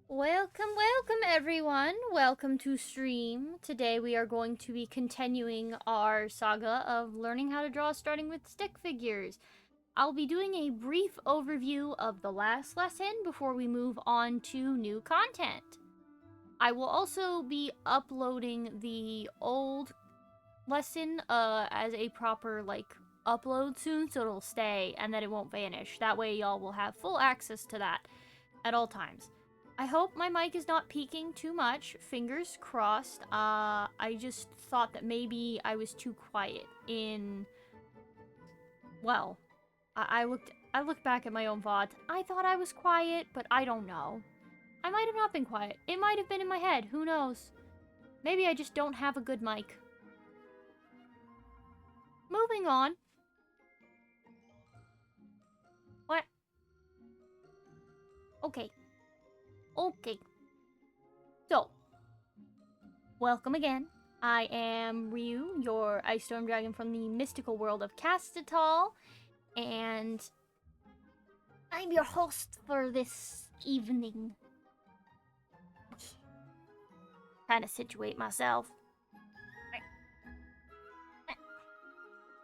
Welcome everyone. Welcome to stream. Today we are going to be continuing our saga of learning how to draw starting with stick figures. I'll be doing a brief overview of the last lesson before we move on to new content. I will also be uploading the old lesson as a proper upload soon so it'll stay and that it won't vanish. That way y'all will have full access to that at all times. I hope my mic is not peaking too much. Fingers crossed. I just thought that maybe I was too quiet in... Well, I looked back at my own VODs. I thought I was quiet, but I don't know. I might have not been quiet. It might have been in my head. Who knows? Maybe I just don't have a good mic. Moving on. What? Okay. Okay. So, welcome again. I am Ryu, your Ice Storm Dragon from the mystical world of Castatal, and I'm your host for this evening. Trying to situate myself.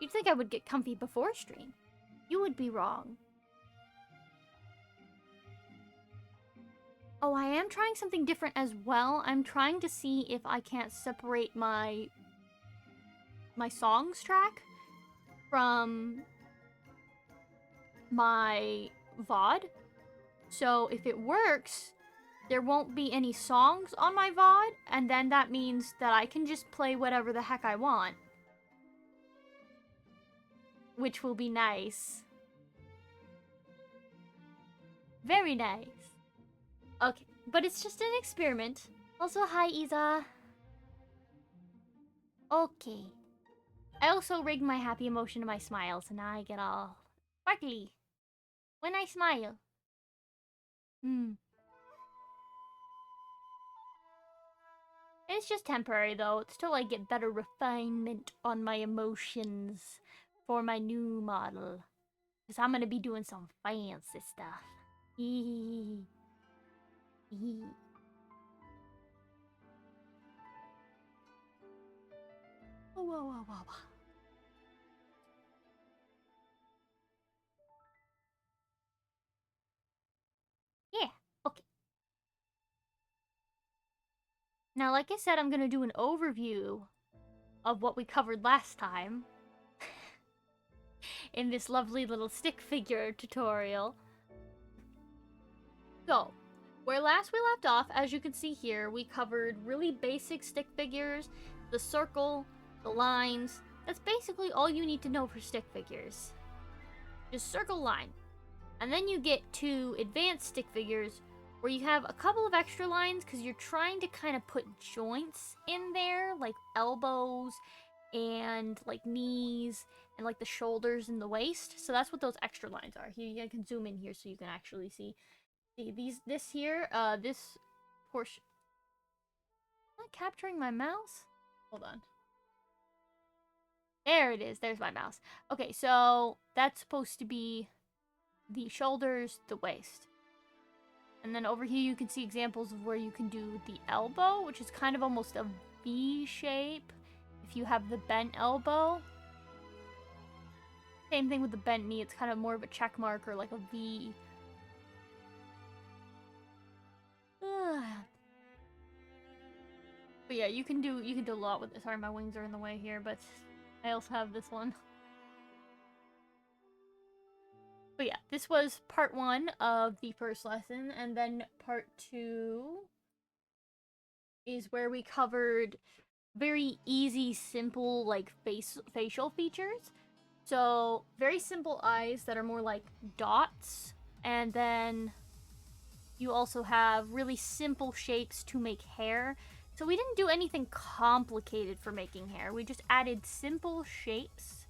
You'd think I would get comfy before stream. You would be wrong. Oh, I am trying something different as well. I'm trying to see if I can't separate my songs track from my VOD. So if it works, there won't be any songs on my VOD, and then that means that I can just play whatever the heck I want. Which will be nice. Very nice. Okay, but it's just an experiment. Also, hi, Isa. Okay. I also rigged my happy emotion to my smile, so now I get all sparkly when I smile. It's just temporary, though. It's till I get better refinement on my emotions for my new model. Because I'm going to be doing some fancy stuff. Yeah, okay. Now, like I said, I'm going to do an overview of what we covered last time in this lovely little stick figure tutorial. So, where last we left off, as you can see here, we covered really basic stick figures, the circle, the lines. That's basically all you need to know for stick figures. Just circle, line. And then you get to advanced stick figures, where you have a couple of extra lines because you're trying to kind of put joints in there, like elbows and like knees and like the shoulders and the waist. So that's what those extra lines are. Here, I can zoom in here so you can actually see. This here, this portion. Am I capturing my mouse? Hold on. There it is. There's my mouse. Okay, so that's supposed to be the shoulders, the waist. And then over here you can see examples of where you can do the elbow, which is kind of almost a V shape if you have the bent elbow. Same thing with the bent knee. It's kind of more of a check mark or like a V. But yeah, you can do a lot with it. Sorry, my wings are in the way here, but I also have this one. But yeah, this was part 1 of the first lesson, and then part 2 is where we covered very easy, simple, like, facial features. So, very simple eyes that are more like dots, and then you also have really simple shapes to make hair. So we didn't do anything complicated for making hair. We just added simple shapes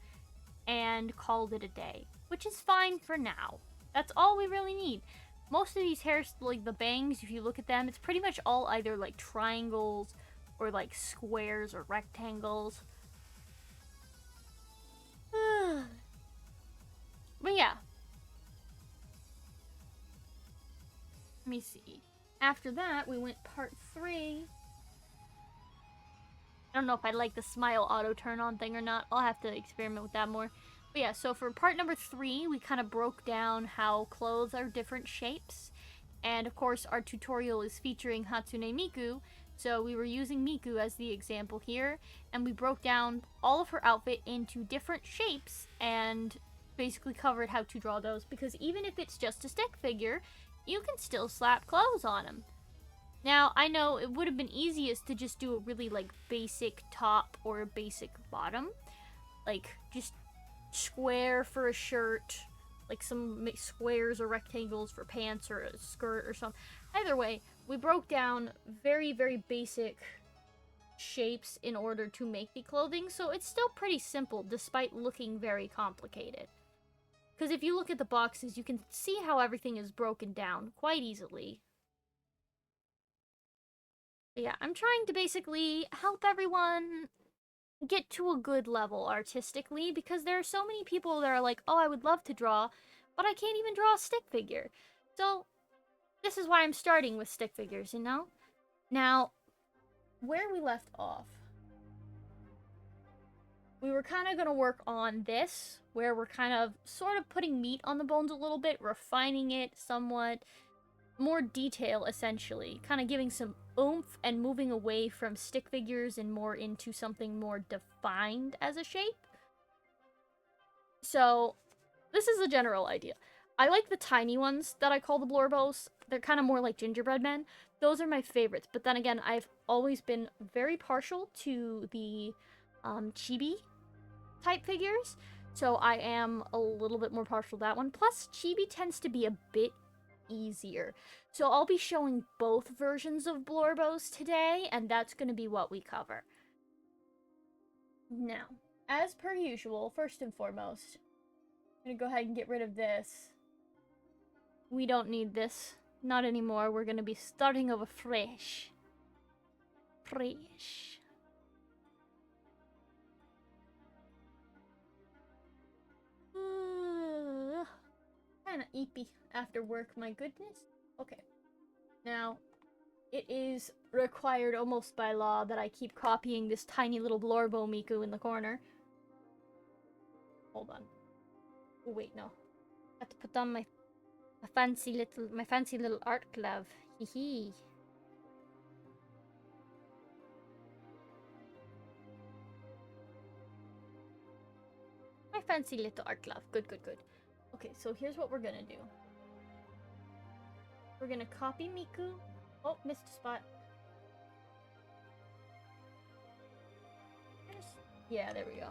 and called it a day, which is fine for now. That's all we really need. Most of these hairs, like the bangs, if you look at them, it's pretty much all either like triangles or like squares or rectangles. But yeah. Let me see. After that, we went part 3. I don't know if I like the smile auto turn on thing or not. I'll have to experiment with that more. But yeah, so for part number 3, we kind of broke down how clothes are different shapes. And of course, our tutorial is featuring Hatsune Miku, so we were using Miku as the example here, and we broke down all of her outfit into different shapes and basically covered how to draw those, because even if it's just a stick figure, you can still slap clothes on them. Now, I know it would have been easiest to just do a really, like, basic top or a basic bottom. Like, just square for a shirt, like some squares or rectangles for pants or a skirt or something. Either way, we broke down very, very basic shapes in order to make the clothing, so it's still pretty simple despite looking very complicated. Because if you look at the boxes, you can see how everything is broken down quite easily. But yeah, I'm trying to basically help everyone get to a good level artistically, because there are so many people that are like, oh, I would love to draw, but I can't even draw a stick figure. So this is why I'm starting with stick figures, you know? Now, where we left off, we were kind of going to work on this, where we're kind of sort of putting meat on the bones a little bit, refining it somewhat, more detail essentially, kind of giving some oomph and moving away from stick figures and more into something more defined as a shape. So this is the general idea. I like the tiny ones that I call the Blorbos. They're kind of more like gingerbread men. Those are my favorites. But then again, I've always been very partial to the chibi type figures. So I am a little bit more partial to that one. Plus, chibi tends to be a bit easier. So I'll be showing both versions of Blorbos today, and that's going to be what we cover. Now, as per usual, first and foremost, I'm going to go ahead and get rid of this. We don't need this. Not anymore. We're going to be starting over fresh. Fresh. Kind of eepy after work, my goodness. Okay. Now, it is required almost by law that I keep copying this tiny little Blorbo Miku in the corner. Hold on. Oh, wait, no. I have to put on my fancy little art glove. Hee hee. My fancy little art glove. Good, good, good. Okay, so here's what we're gonna do. We're gonna copy Miku. Oh, missed a spot. Yeah, there we go.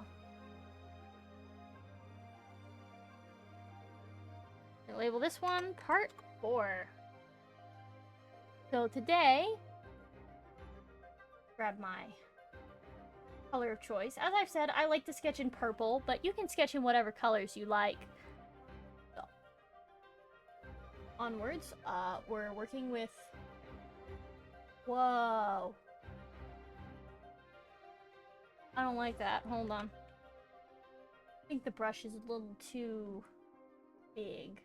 Gonna label this one part 4. So today, grab my color of choice. As I've said, I like to sketch in purple, but you can sketch in whatever colors you like. So, onwards, we're working with... Whoa. I don't like that. Hold on. I think the brush is a little too big.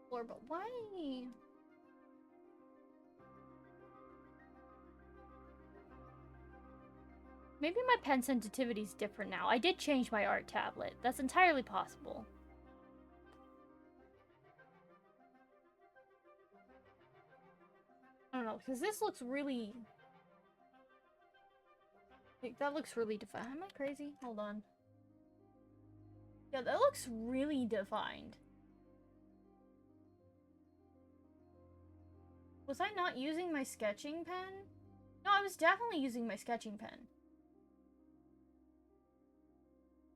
But why? Maybe my pen sensitivity is different now. I did change my art tablet. That's entirely possible. I don't know, because this looks really... Like, that looks really defined. Am I crazy? Hold on. Yeah, that looks really defined. Was I not using my sketching pen? No, I was definitely using my sketching pen.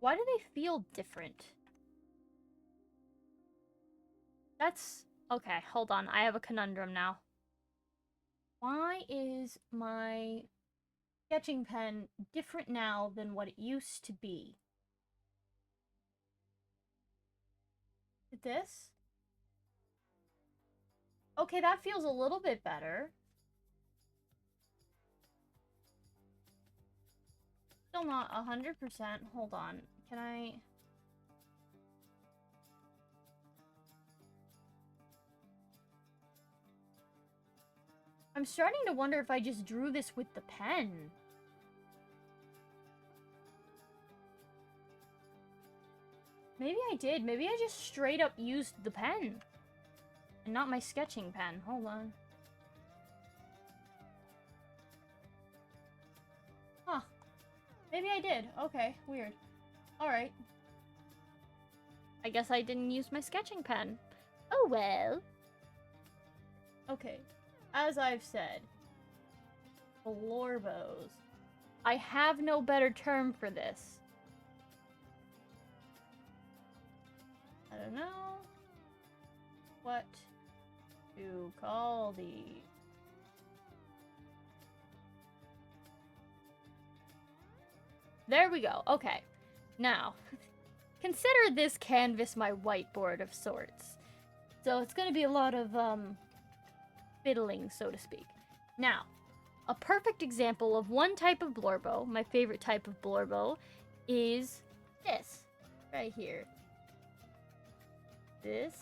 Why do they feel different? That's... Okay, hold on. I have a conundrum now. Why is my sketching pen different now than what it used to be? This? Okay, that feels a little bit better. Still not 100%. Hold on. Can I... I'm starting to wonder if I just drew this with the pen. Maybe I did. Maybe I just straight up used the pen. And not my sketching pen. Hold on. Huh. Maybe I did. Okay, weird. Alright. I guess I didn't use my sketching pen. Oh well. Okay. As I've said, Blorbos. I have no better term for this. I don't know what to call these. There we go. Okay. Now, consider this canvas my whiteboard of sorts. So it's going to be a lot of, fiddling, so to speak. Now, a perfect example of one type of Blorbo, my favorite type of Blorbo, is this, right here. This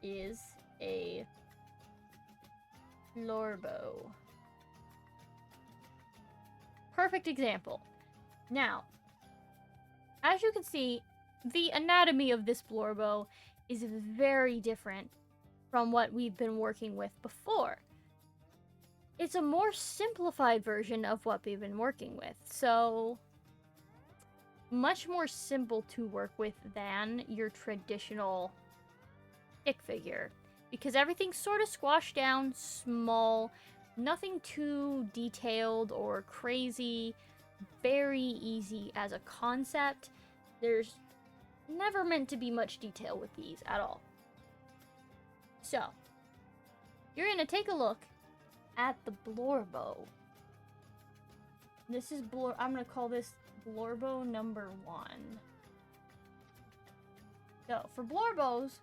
is a Blorbo. Perfect example. Now, as you can see, the anatomy of this Blorbo is very different from what we've been working with before. It's a more simplified version of what we've been working with, so much more simple to work with than your traditional stick figure, because everything's sort of squashed down, small, nothing too detailed or crazy, very easy as a concept. There's never meant to be much detail with these at all. So, you're gonna take a look at the Blorbo. This is I'm gonna call this Blorbo number 1. So, for Blorbos,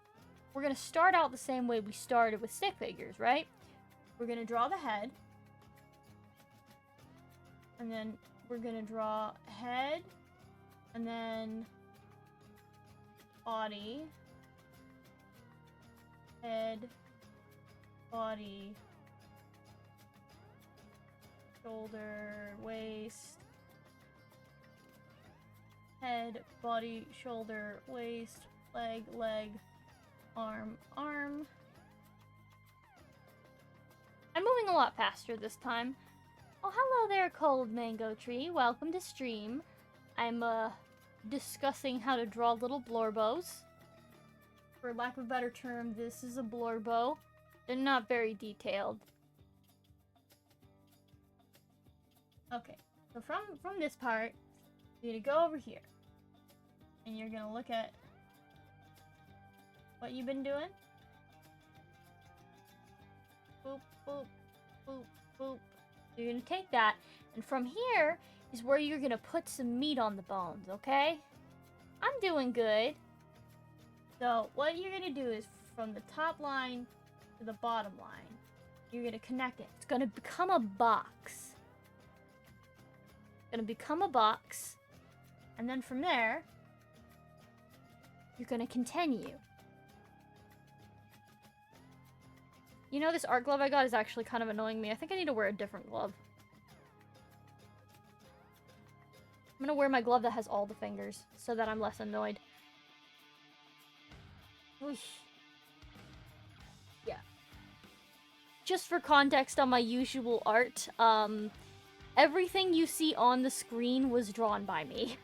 we're gonna start out the same way we started with stick figures, right? We're gonna draw the head. And then we're gonna draw head. And then body. Head, body, shoulder, waist, head, body, shoulder, waist, leg, leg, arm, arm. I'm moving a lot faster this time. Oh, hello there, Cold Mango Tree. Welcome to stream. I'm, discussing how to draw little Blorbos. For lack of a better term, this is a Blorbo. They're not very detailed. Okay, so from this part, you're gonna go over here. And you're gonna look at what you've been doing. Boop, boop, boop, boop. So you're gonna take that, and from here is where you're gonna put some meat on the bones, okay? I'm doing good. So what you're gonna do is from the top line to the bottom line, you're gonna connect it. It's gonna become a box. It's gonna become a box, and then from there, you're gonna continue. You know, this art glove I got is actually kind of annoying me. I think I need to wear a different glove. I'm gonna wear my glove that has all the fingers so that I'm less annoyed. Oof. Yeah. Just for context on my usual art, everything you see on the screen was drawn by me.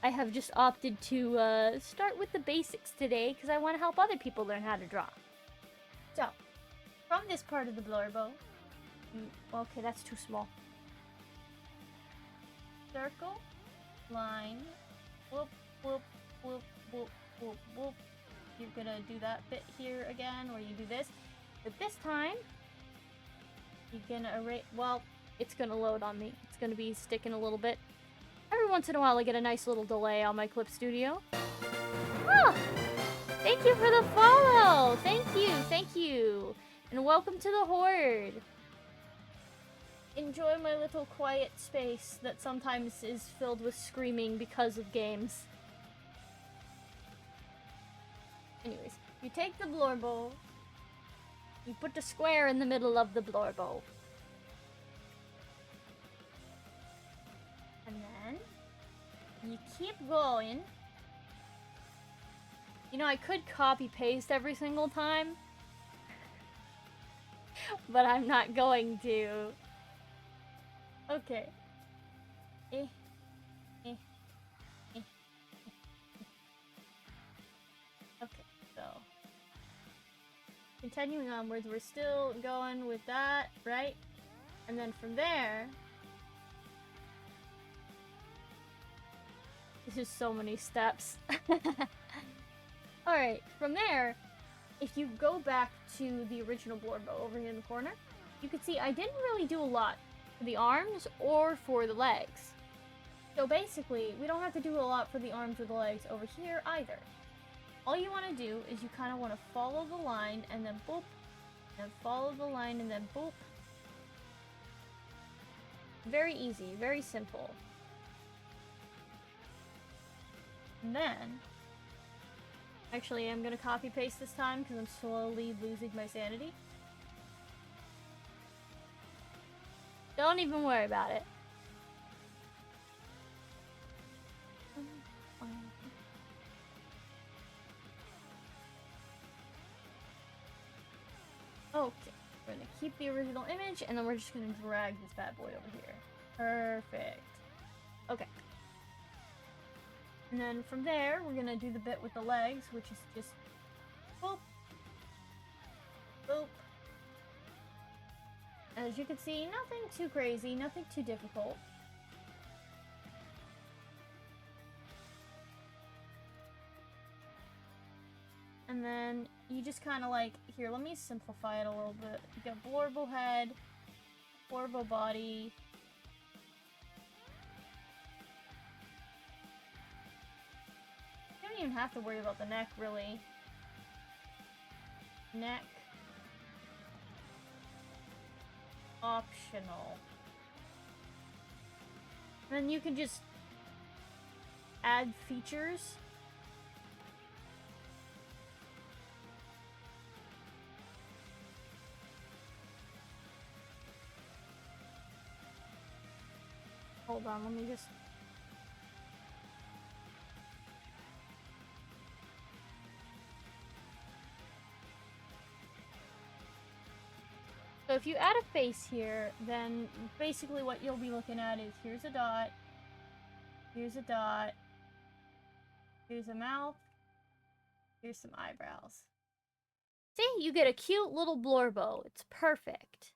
I have just opted to start with the basics today because I want to help other people learn how to draw. So, from this part of the Blorbo, okay, that's too small. Circle, line, whoop, whoop, whoop, whoop, whoop, whoop. You're gonna do that bit here again, where you do this. But this time, you're gonna erase, well, it's gonna load on me. It's gonna be sticking a little bit. Every once in a while, I get a nice little delay on my Clip Studio. Oh, thank you for the follow. Thank you. And welcome to the Horde. Enjoy my little quiet space that sometimes is filled with screaming because of games. You take the Blorbo, you put the square in the middle of the Blorbo. And then you keep going. You know, I could copy paste every single time, but I'm not going to. Okay. Eh. Eh. Eh. Okay, so continuing onwards, we're still going with that, right? And then from there, this is so many steps. Alright, from there, if you go back to the original Blorbo over here in the corner, you can see I didn't really do a lot for the arms or for the legs. So basically, we don't have to do a lot for the arms or the legs over here either. All you want to do is you kind of want to follow the line and then boop, and follow the line and then boop. Very easy, very simple. And then, actually I'm going to copy paste this time because I'm slowly losing my sanity. Don't even worry about it. Okay, we're gonna keep the original image, and then we're just gonna drag this bad boy over here. Perfect. Okay. And then from there, we're gonna do the bit with the legs, which is just boop, boop. As you can see, nothing too crazy, nothing too difficult. And then you just kind of like, here, let me simplify it a little bit. You got Blorbo head, Blorbo body. You don't even have to worry about the neck, really. Neck. Optional. And then you can just add features. Hold on, let me just... So if you add a face here, then basically what you'll be looking at is here's a dot, here's a dot, here's a mouth, here's some eyebrows. See, you get a cute little Blorbo. It's perfect.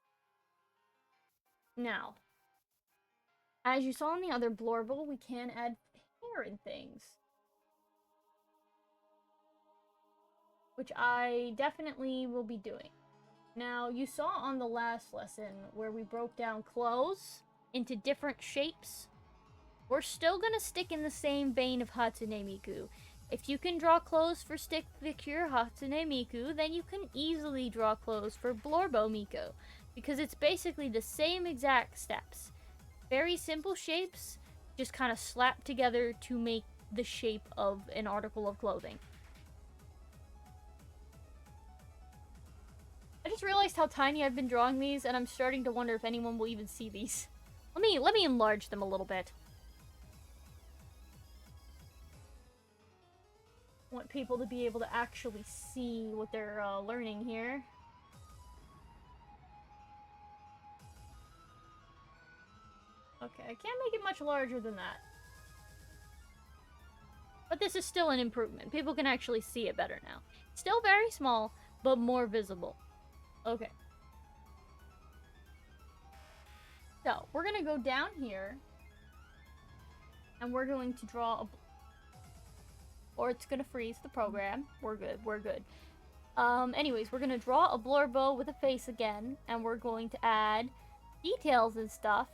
Now, as you saw in the other Blorbo, we can add hair and things. Which I definitely will be doing. Now, you saw on the last lesson where we broke down clothes into different shapes. We're still gonna stick in the same vein of Hatsune Miku. If you can draw clothes for Stick Figure Hatsune Miku, then you can easily draw clothes for Blorbo Miku. Because it's basically the same exact steps. Very simple shapes, just kind of slapped together to make the shape of an article of clothing. I just realized how tiny I've been drawing these, and I'm starting to wonder if anyone will even see these. Let me enlarge them a little bit. I want people to be able to actually see what they're learning here. Okay, I can't make it much larger than that. But this is still an improvement. People can actually see it better now. Still very small, but more visible. Okay. So, we're gonna go down here. And we're going to draw a... Or it's gonna freeze the program. We're good, we're good. Anyways, we're gonna draw a Blorbo with a face again. And we're going to add details and stuff.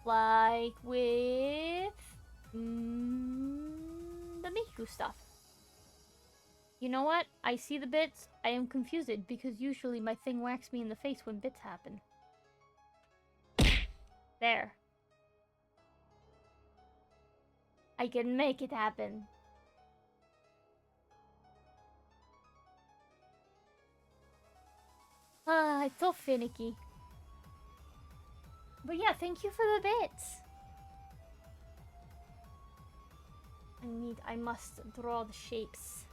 Like with... the Miku stuff. You know what? I see the bits. I am confused because usually my thing whacks me in the face when bits happen. There. I can make it happen. Ah, it's so finicky. But yeah, thank you for the bits. I must draw the shapes.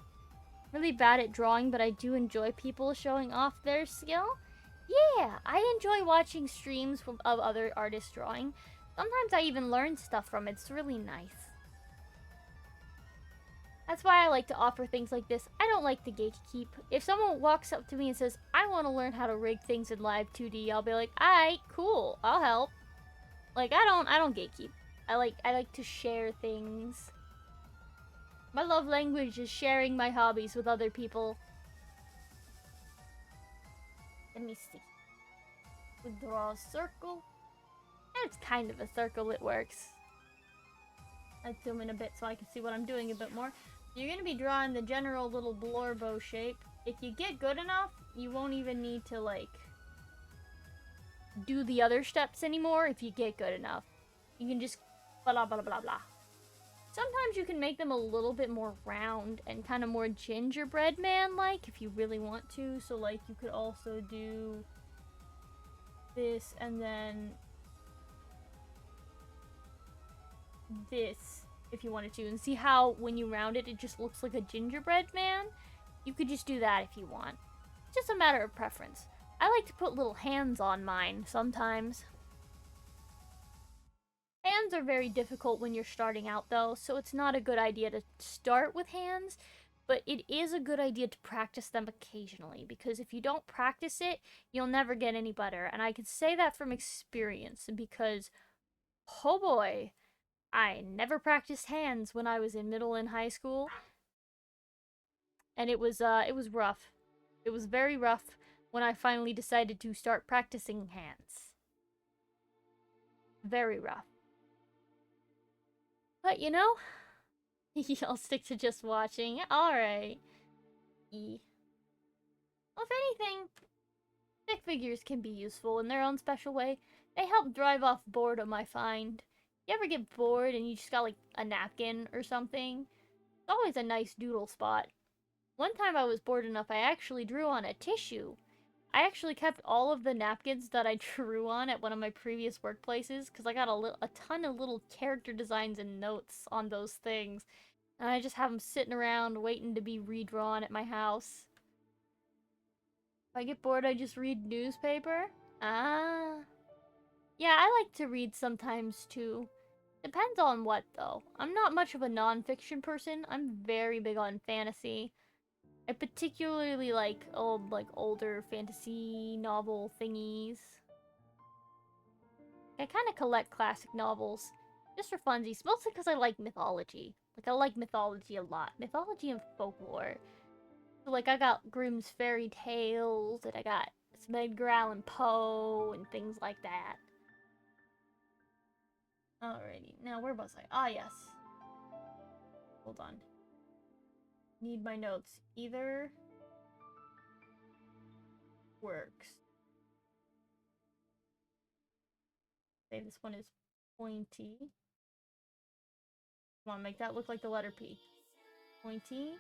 Really bad at drawing, but I do enjoy people showing off their skill. Yeah, I enjoy watching streams of other artists drawing. Sometimes I even learn stuff from it. It's really nice. That's why I like to offer things like this. I don't like to gatekeep. If someone walks up to me and says, I want to learn how to rig things in Live 2D, I'll be like, alright, cool, I'll help. Like, I don't gatekeep. I like to share things. My love language is sharing my hobbies with other people. Let me see. We draw a circle. And it's kind of a circle, it works. I'd zoom in a bit so I can see what I'm doing a bit more. You're going to be drawing the general little blorbo shape. If you get good enough, you won't even need to, like, do the other steps anymore if you get good enough. You can just blah blah blah blah. Sometimes you can make them a little bit more round and kind of more gingerbread man-like if you really want to. So, like, you could also do this and then this if you wanted to. And see how when you round it, it just looks like a gingerbread man? You could just do that if you want. It's just a matter of preference. I like to put little hands on mine sometimes. Hands are very difficult when you're starting out, though, so it's not a good idea to start with hands, but it is a good idea to practice them occasionally, because if you don't practice it, you'll never get any better, and I can say that from experience, because, oh boy, I never practiced hands when I was in middle and high school, and it was rough. It was very rough when I finally decided to start practicing hands. Very rough. But, you know, I'll stick to just watching. Alright. Well, if anything, stick figures can be useful in their own special way. They help drive off boredom, I find. You ever get bored and you just got, like, a napkin or something? It's always a nice doodle spot. One time I was bored enough, I actually drew on a tissue. I actually kept all of the napkins that I drew on at one of my previous workplaces because I got a ton of little character designs and notes on those things. And I just have them sitting around waiting to be redrawn at my house. If I get bored, I just read newspaper. Ah. Yeah, I like to read sometimes too. Depends on what, though. I'm not much of a non-fiction person. I'm very big on fantasy. I particularly like older fantasy novel thingies. I kind of collect classic novels, just for funsies, mostly because I like mythology. Like, I like mythology a lot. Mythology and folklore. So, like, I got Grimm's Fairy Tales, and I got some Edgar Allan Poe, and things like that. Alrighty, now where was I? Ah, yes. Hold on. Need my notes. Either works. Say this one is pointy. Come on, make that look like the letter P. Pointy.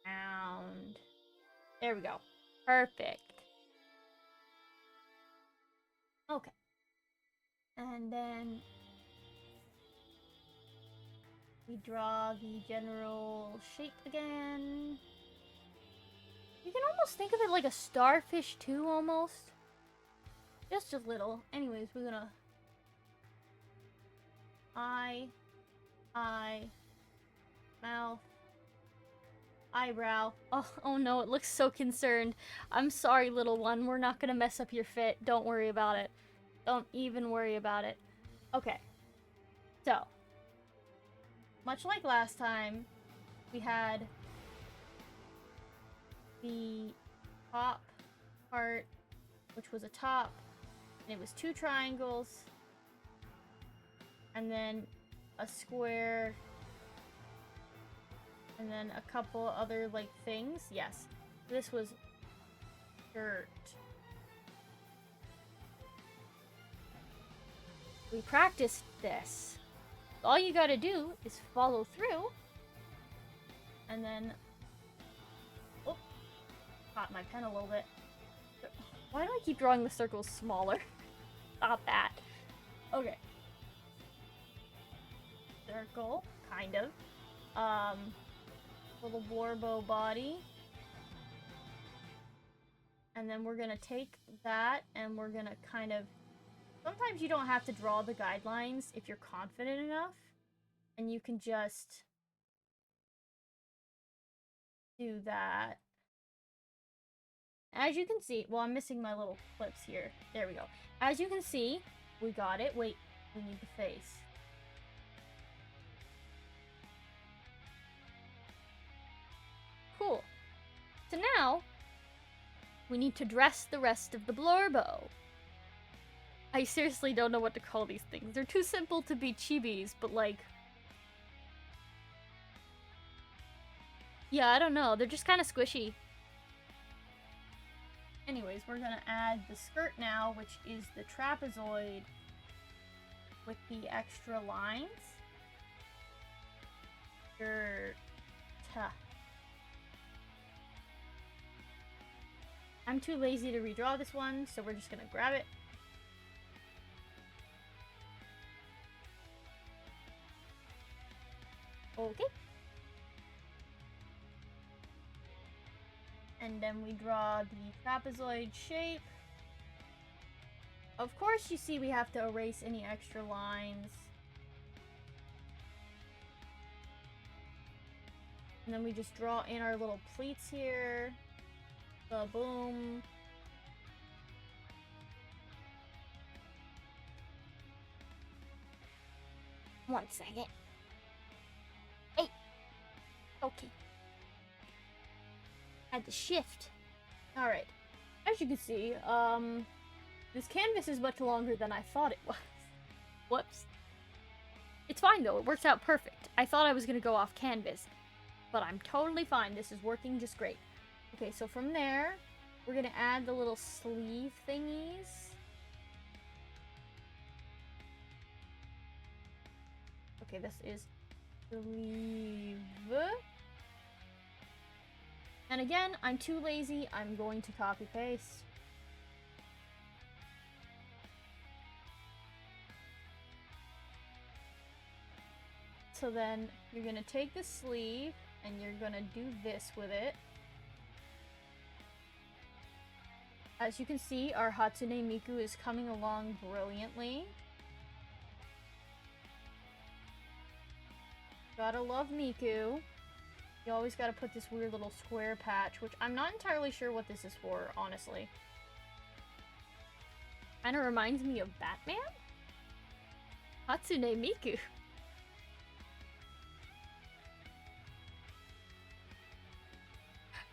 Round. There we go. Perfect. Okay. And then we draw the general shape again. You can almost think of it like a starfish too, almost. Just a little. Anyways, we're gonna... eye, mouth, eyebrow. Oh no, it looks so concerned. I'm sorry, little one. We're not gonna mess up your fit. Don't worry about it. Don't even worry about it. Okay. So, much like last time, we had the top part, which was a top, and it was 2 triangles, and then a square, and then a couple other, like, things. Yes, this was dirt. We practiced this. All you gotta do is follow through, and then... oh, caught my pen a little bit. Why do I keep drawing the circles smaller? Stop that. Okay. Circle, kind of. Little Blorbo body. And then we're gonna take that and we're gonna kind of... Sometimes you don't have to draw the guidelines if you're confident enough. And you can just do that. As you can see, well, I'm missing my little clips here. There we go. As you can see, we got it. Wait, we need the face. Cool. So now, we need to dress the rest of the Blorbo. I seriously don't know what to call these things. They're too simple to be chibis, but like... Yeah, I don't know. They're just kind of squishy. Anyways, we're gonna add the skirt now, which is the trapezoid with the extra lines. Skirt. I'm too lazy to redraw this one, so we're just gonna grab it. Okay. And then we draw the trapezoid shape. Of course, you see we have to erase any extra lines. And then we just draw in our little pleats here. Boom. One second. Hey. Okay. Had to shift. Alright. As you can see, this canvas is much longer than I thought it was. Whoops. It's fine though, it works out perfect. I thought I was gonna go off canvas, but I'm totally fine. This is working just great. Okay, so from there, we're gonna add the little sleeve thingies. Okay, this is sleeve. And again, I'm too lazy. I'm going to copy paste. So then you're going to take the sleeve and you're going to do this with it. As you can see, our Hatsune Miku is coming along brilliantly. Gotta love Miku. You always gotta put this weird little square patch, which I'm not entirely sure what this is for, honestly. Kinda reminds me of Batman? Hatsune Miku.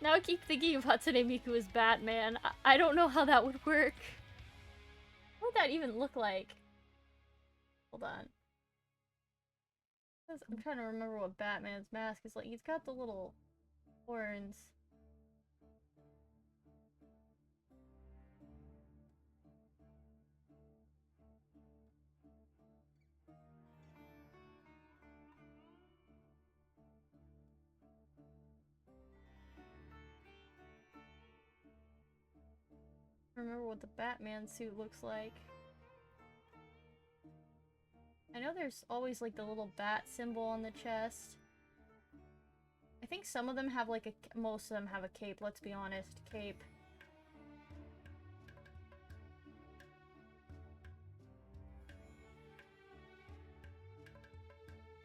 Now I keep thinking of Hatsune Miku as Batman. I don't know how that would work. What would that even look like? Hold on. I'm trying to remember what Batman's mask is like. He's got the little horns. Remember what the Batman suit looks like. I know there's always like the little bat symbol on the chest. I think some of them have like a... most of them have a cape, let's be honest. Cape.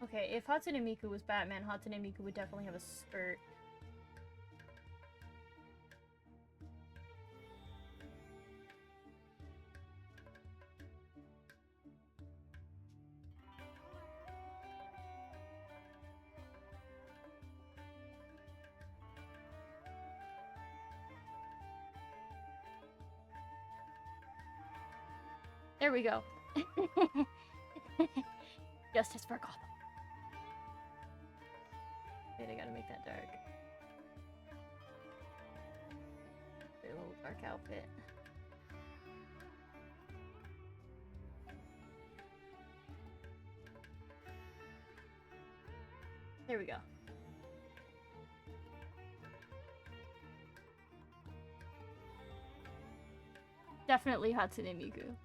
Okay, if Hatsune Miku was Batman, Hatsune Miku would definitely have a skirt. There we go. Justice for Gotham. Wait, I gotta make that dark. A little dark outfit. There we go. Definitely Hatsune Miku.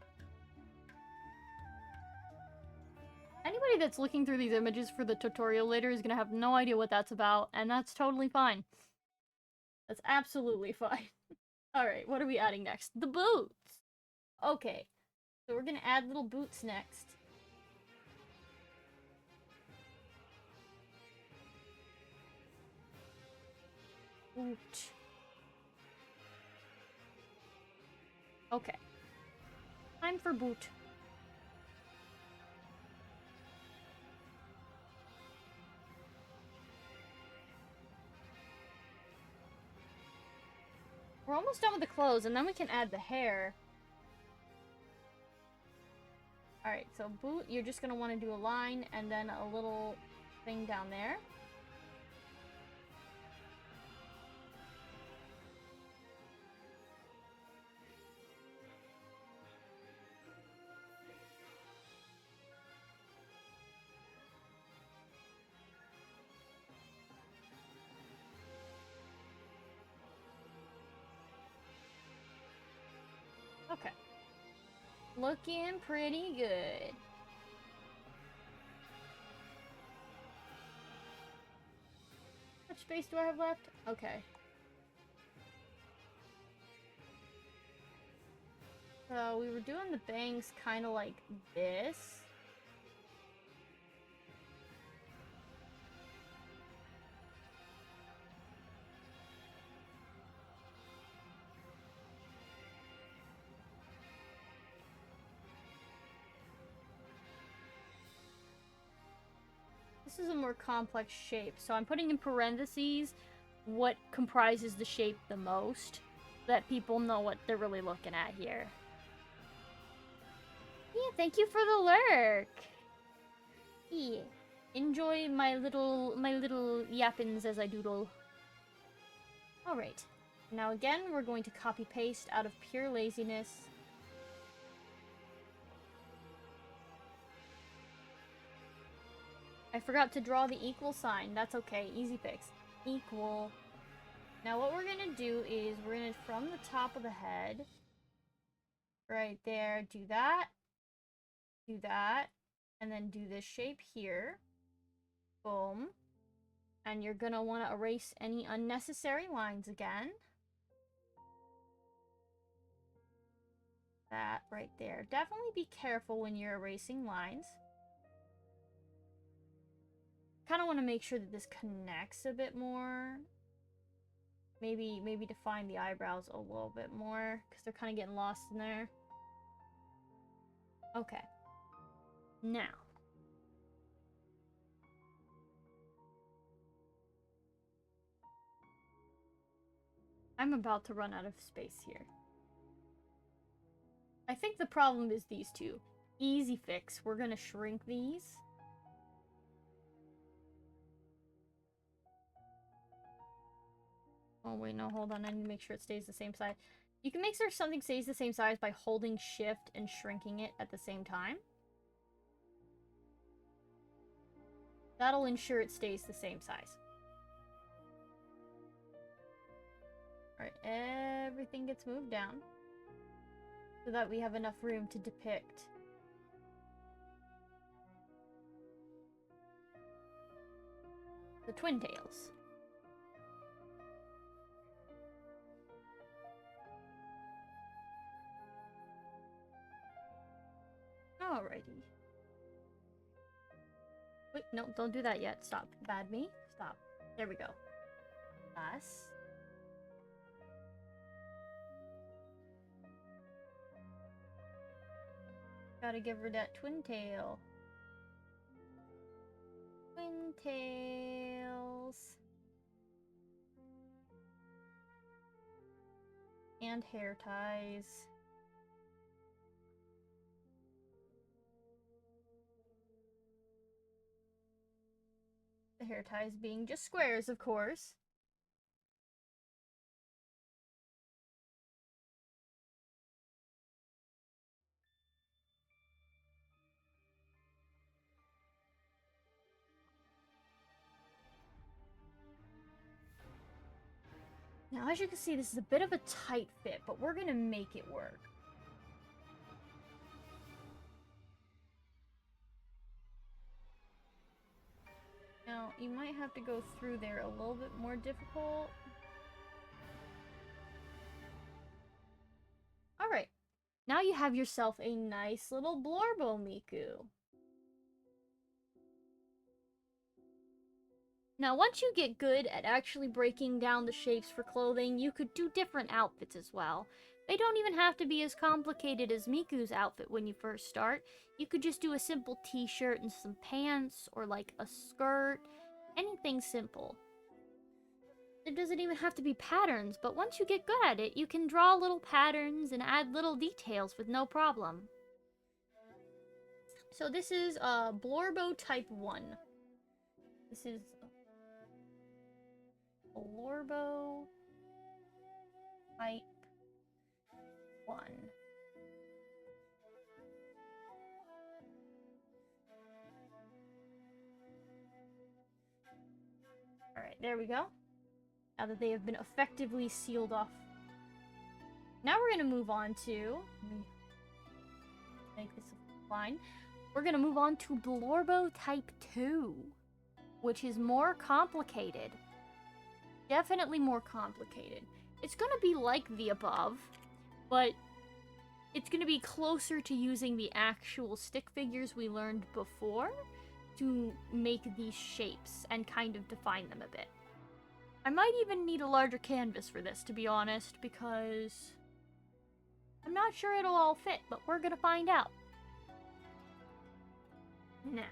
Anybody that's looking through these images for the tutorial later is gonna have no idea what that's about, and that's totally fine. That's absolutely fine. Alright, what are we adding next? The boots! Okay, so we're gonna add little boots next. Boot. Okay. Time for boot. We're almost done with the clothes, and then we can add the hair. Alright, so boot, you're just gonna want to do a line, and then a little thing down there. Okay. Looking pretty good. How much space do I have left? Okay. So we were doing the bangs kind of like this. This is a more complex shape, so I'm putting in parentheses what comprises the shape the most, so that people know what they're really looking at here. Yeah, thank you for the lurk. Yeah. Enjoy my little yappins as I doodle. Alright. Now again, we're going to copy paste out of pure laziness. I forgot to draw the equal sign. That's okay. Easy fix. Equal. Now what we're gonna do is we're gonna, from the top of the head, right there, do that, and then do this shape here. Boom. And you're gonna want to erase any unnecessary lines again. That right there. Definitely be careful when you're erasing lines. Kind of want to make sure that this connects a bit more. Maybe define the eyebrows a little bit more, because they're kind of getting lost in there. Okay. Now. I'm about to run out of space here. I think the problem is these two. Easy fix. We're gonna shrink these. Oh wait, no, hold on. I need to make sure it stays the same size. You can make sure something stays the same size by holding shift and shrinking it at the same time. That'll ensure it stays the same size. Alright, everything gets moved down so that we have enough room to depict the twin tails. Alrighty. Wait, no, don't do that yet. Stop. Bad me. Stop. There we go. Us. Gotta give her that twin tail. Twin tails. And hair ties. The hair ties being just squares, of course. Now, as you can see, this is a bit of a tight fit, but we're gonna make it work. you might have to go through there a little bit more difficult. Alright. Now you have yourself a nice little Blorbo Miku. Now, once you get good at actually breaking down the shapes for clothing, you could do different outfits as well. They don't even have to be as complicated as Miku's outfit when you first start. You could just do a simple t-shirt and some pants, or like a skirt, anything simple. It doesn't even have to be patterns, but once you get good at it, you can draw little patterns and add little details with no problem. So this is Blorbo Type 1. This is Blorbo Type 1. Alright, there we go. Now that they have been effectively sealed off. Now we're going to move on to... Let me make this a line. We're going to move on to Blorbo Type 2, which is more complicated. Definitely more complicated. It's going to be like the above, but it's going to be closer to using the actual stick figures we learned before to make these shapes and kind of define them a bit. I might even need a larger canvas for this, to be honest, because I'm not sure it'll all fit, but we're going to find out. Now,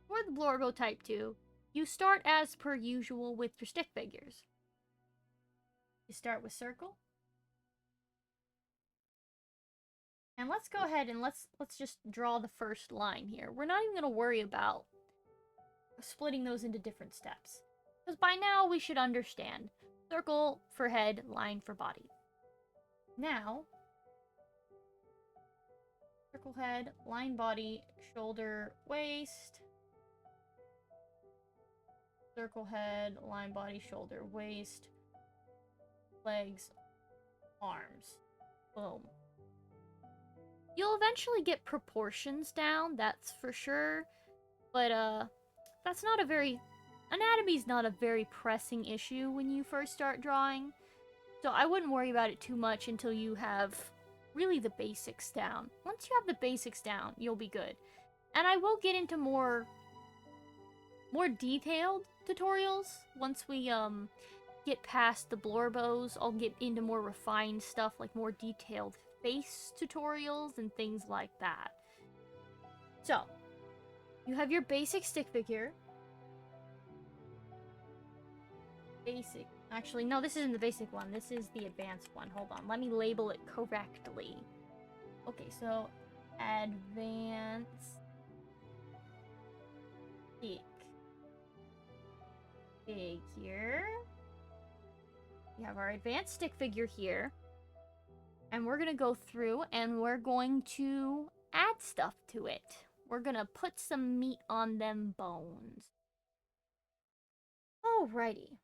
for the Blorbo Type 2, you start as per usual with your stick figures. You start with circle. And let's go ahead and let's just draw the first line here. We're not even going to worry about splitting those into different steps, because by now we should understand. Circle for head, line for body. Now, circle head, line body, shoulder, waist. Circle head, line body, shoulder, waist, legs, arms. Boom. You'll eventually get proportions down, that's for sure. But, that's not a very... Anatomy's not a very pressing issue when you first start drawing. So I wouldn't worry about it too much until you have really the basics down. Once you have the basics down, you'll be good. And I will get into more detailed tutorials once we get past the Blorbos. I'll get into more refined stuff, like more detailed face tutorials and things like that. So, you have your basic stick figure. Basic. Actually, no, this isn't the basic one. This is the advanced one. Hold on. Let me label it correctly. Okay, so advanced stick figure. We have our advanced stick figure here. And we're going to go through and we're going to add stuff to it. We're going to put some meat on them bones. Alrighty.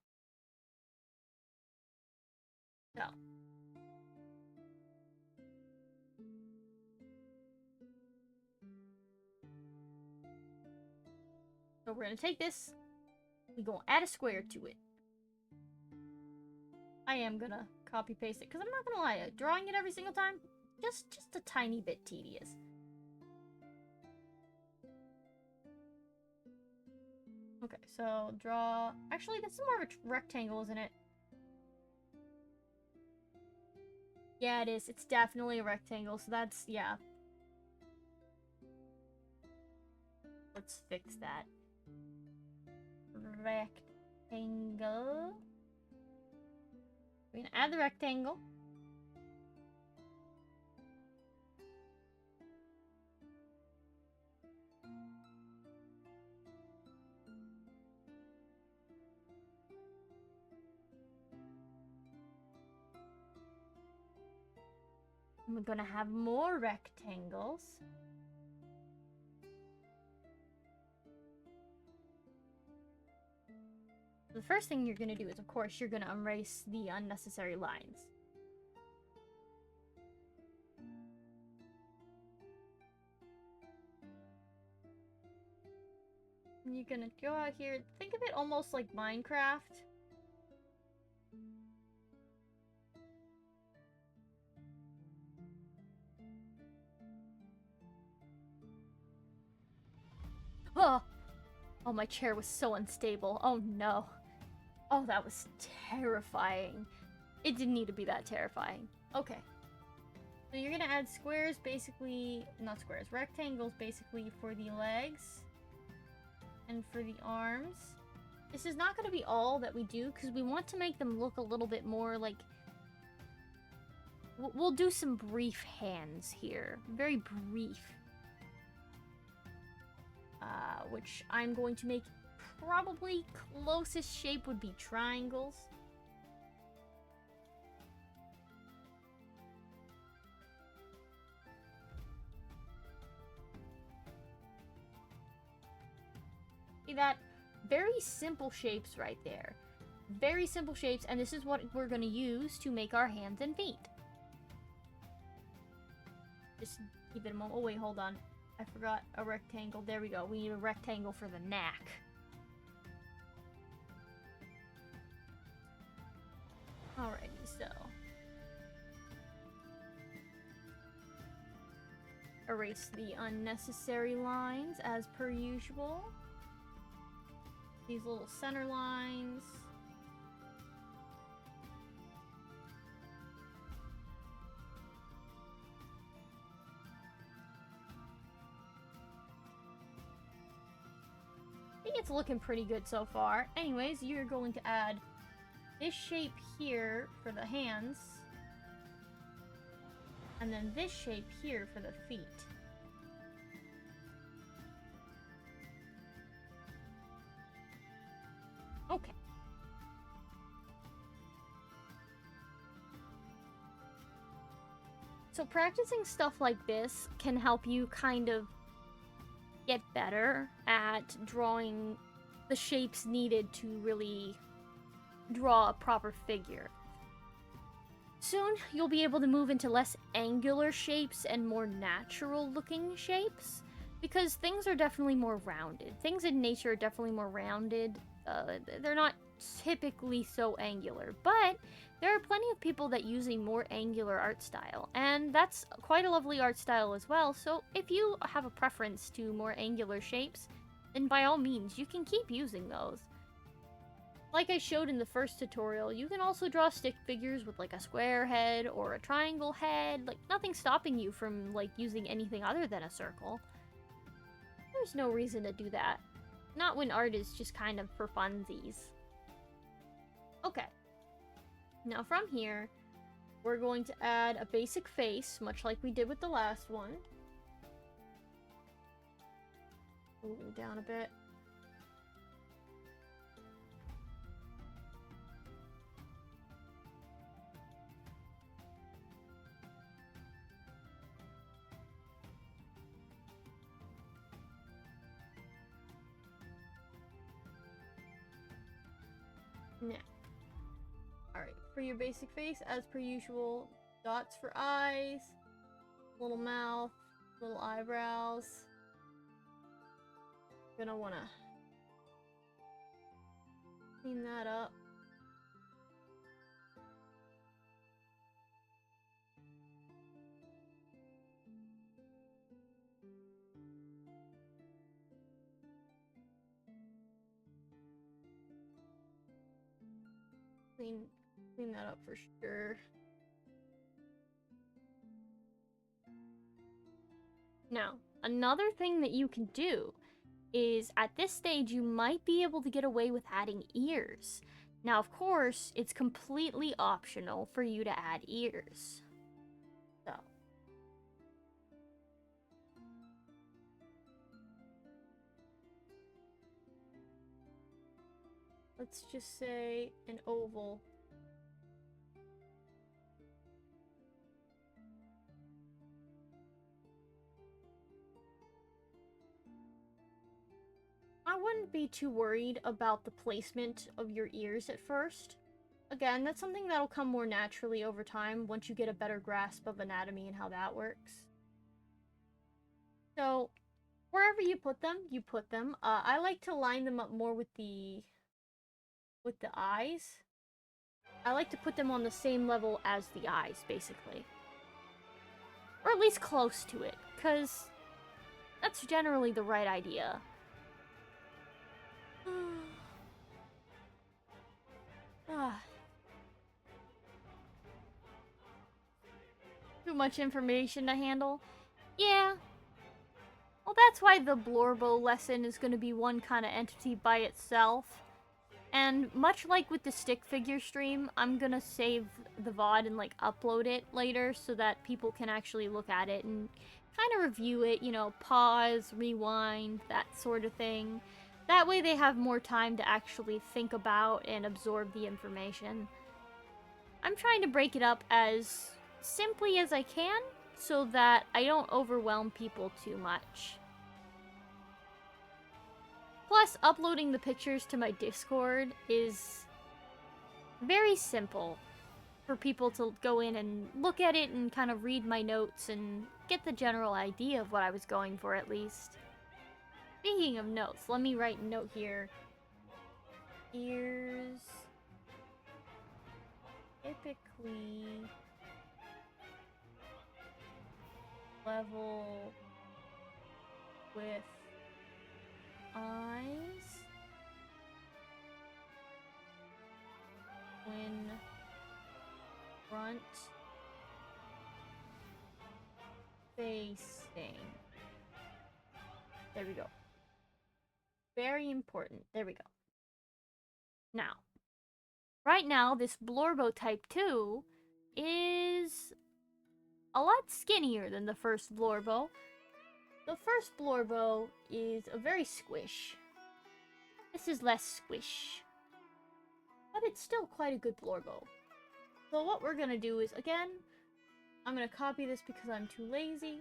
So we're gonna take this, we're gonna add a square to it. I am gonna copy paste it, because I'm not gonna lie, drawing it every single time, just a tiny bit tedious. Okay, so draw... Actually, this is more of a rectangle, isn't it? Yeah, it is. It's definitely a rectangle, so that's... yeah. Let's fix that. Rectangle. We're gonna add the rectangle. And we're gonna have more rectangles. The first thing you're gonna do is, of course, you're gonna erase the unnecessary lines. You're gonna go out here. Think of it almost like Minecraft. Oh! Oh, my chair was so unstable. Oh no. Oh, that was terrifying. It didn't need to be that terrifying. Okay. So you're gonna add squares, basically, not squares, rectangles basically for the legs and for the arms. This is not gonna be all that we do because we want to make them look a little bit more like... We'll do some brief hands here. Very brief. Which I'm going to make probably closest shape would be triangles. See that? Very simple shapes right there. Very simple shapes, and this is what we're going to use to make our hands and feet. Just keep it a moment. Oh wait, hold on. I forgot a rectangle. There we go. We need a rectangle for the neck. Alrighty, so. Erase the unnecessary lines as per usual. These little center lines. I think it's looking pretty good so far. Anyways, you're going to add this shape here for the hands. And then this shape here for the feet. Okay. So practicing stuff like this can help you kind of get better at drawing the shapes needed to really draw a proper figure. Soon, you'll be able to move into less angular shapes and more natural looking shapes, because things are definitely more rounded. Things in nature are definitely more rounded. They're not typically so angular, but there are plenty of people that use a more angular art style, and that's quite a lovely art style as well. So if you have a preference to more angular shapes, then by all means, you can keep using those. Like I showed in the first tutorial, you can also draw stick figures with like a square head or a triangle head. Like, nothing's stopping you from like using anything other than a circle. There's no reason to do that. Not when art is just kind of for funsies. Okay. Now from here, we're going to add a basic face, much like we did with the last one. Moving down a bit. Now, alright, for your basic face, as per usual, dots for eyes, little mouth, little eyebrows. Gonna wanna clean that up. Clean that up for sure. Now, another thing that you can do is at this stage you might be able to get away with adding ears. Now, of course, it's completely optional for you to add ears. So, let's just say an oval. I wouldn't be too worried about the placement of your ears at first. Again, that's something that'll come more naturally over time once you get a better grasp of anatomy and how that works. So, wherever you put them, you put them. I like to line them up more with the eyes. I like to put them on the same level as the eyes, basically. Or at least close to it, because that's generally the right idea. Too much information to handle? Yeah. Well, that's why the Blorbo lesson is going to be one kind of entity by itself. And much like with the stick figure stream, I'm gonna save the VOD and like upload it later so that people can actually look at it and kind of review it, you know, pause, rewind, that sort of thing. That way they have more time to actually think about and absorb the information. I'm trying to break it up as simply as I can so that I don't overwhelm people too much. Plus, uploading the pictures to my Discord is very simple for people to go in and look at it and kind of read my notes and get the general idea of what I was going for, at least. Speaking of notes, let me write a note here. Ears typically level with eyes when front facing. There we go. Very important. There we go. Now, right now, this Blorbo Type 2 is a lot skinnier than the first Blorbo. The first Blorbo is a very squish. This is less squish. But it's still quite a good Blorbo. So what we're gonna do is, again, I'm gonna copy this because I'm too lazy.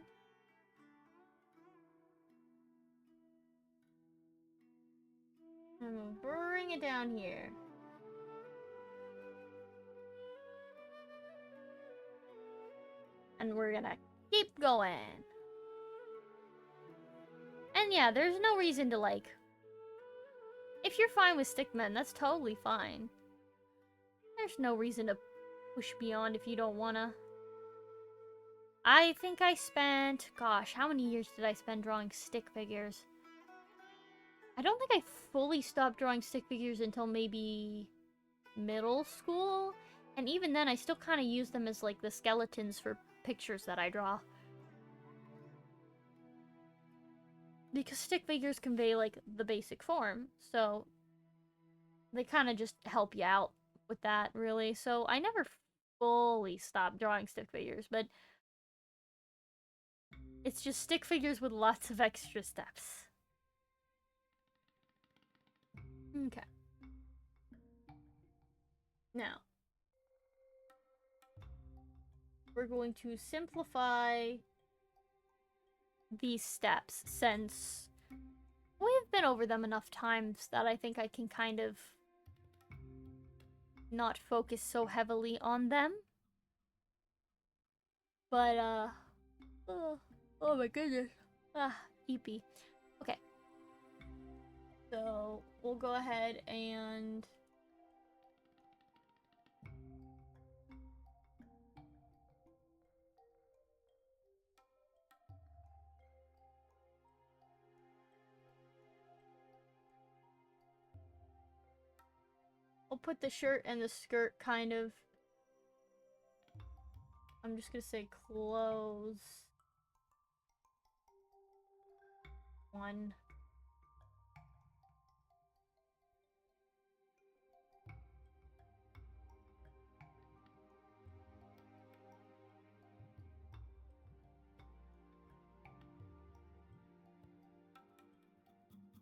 I'm gonna bring it down here. And we're gonna keep going. And yeah, there's no reason to, like... If you're fine with Stickmen, that's totally fine. There's no reason to push beyond if you don't wanna. I think I spent... Gosh, how many years did I spend drawing stick figures? I don't think I fully stopped drawing stick figures until maybe middle school. And even then, I still kind of use them as, like, the skeletons for pictures that I draw. Because stick figures convey, like, the basic form, so they kind of just help you out with that, really. So I never fully stopped drawing stick figures, but it's just stick figures with lots of extra steps. Okay. Now, we're going to simplify these steps since we've been over them enough times that I think I can kind of not focus so heavily on them. But, oh my goodness. Eepy. Okay. So, we'll go ahead and... I'll put the shirt and the skirt kind of... I'm just gonna say clothes. One.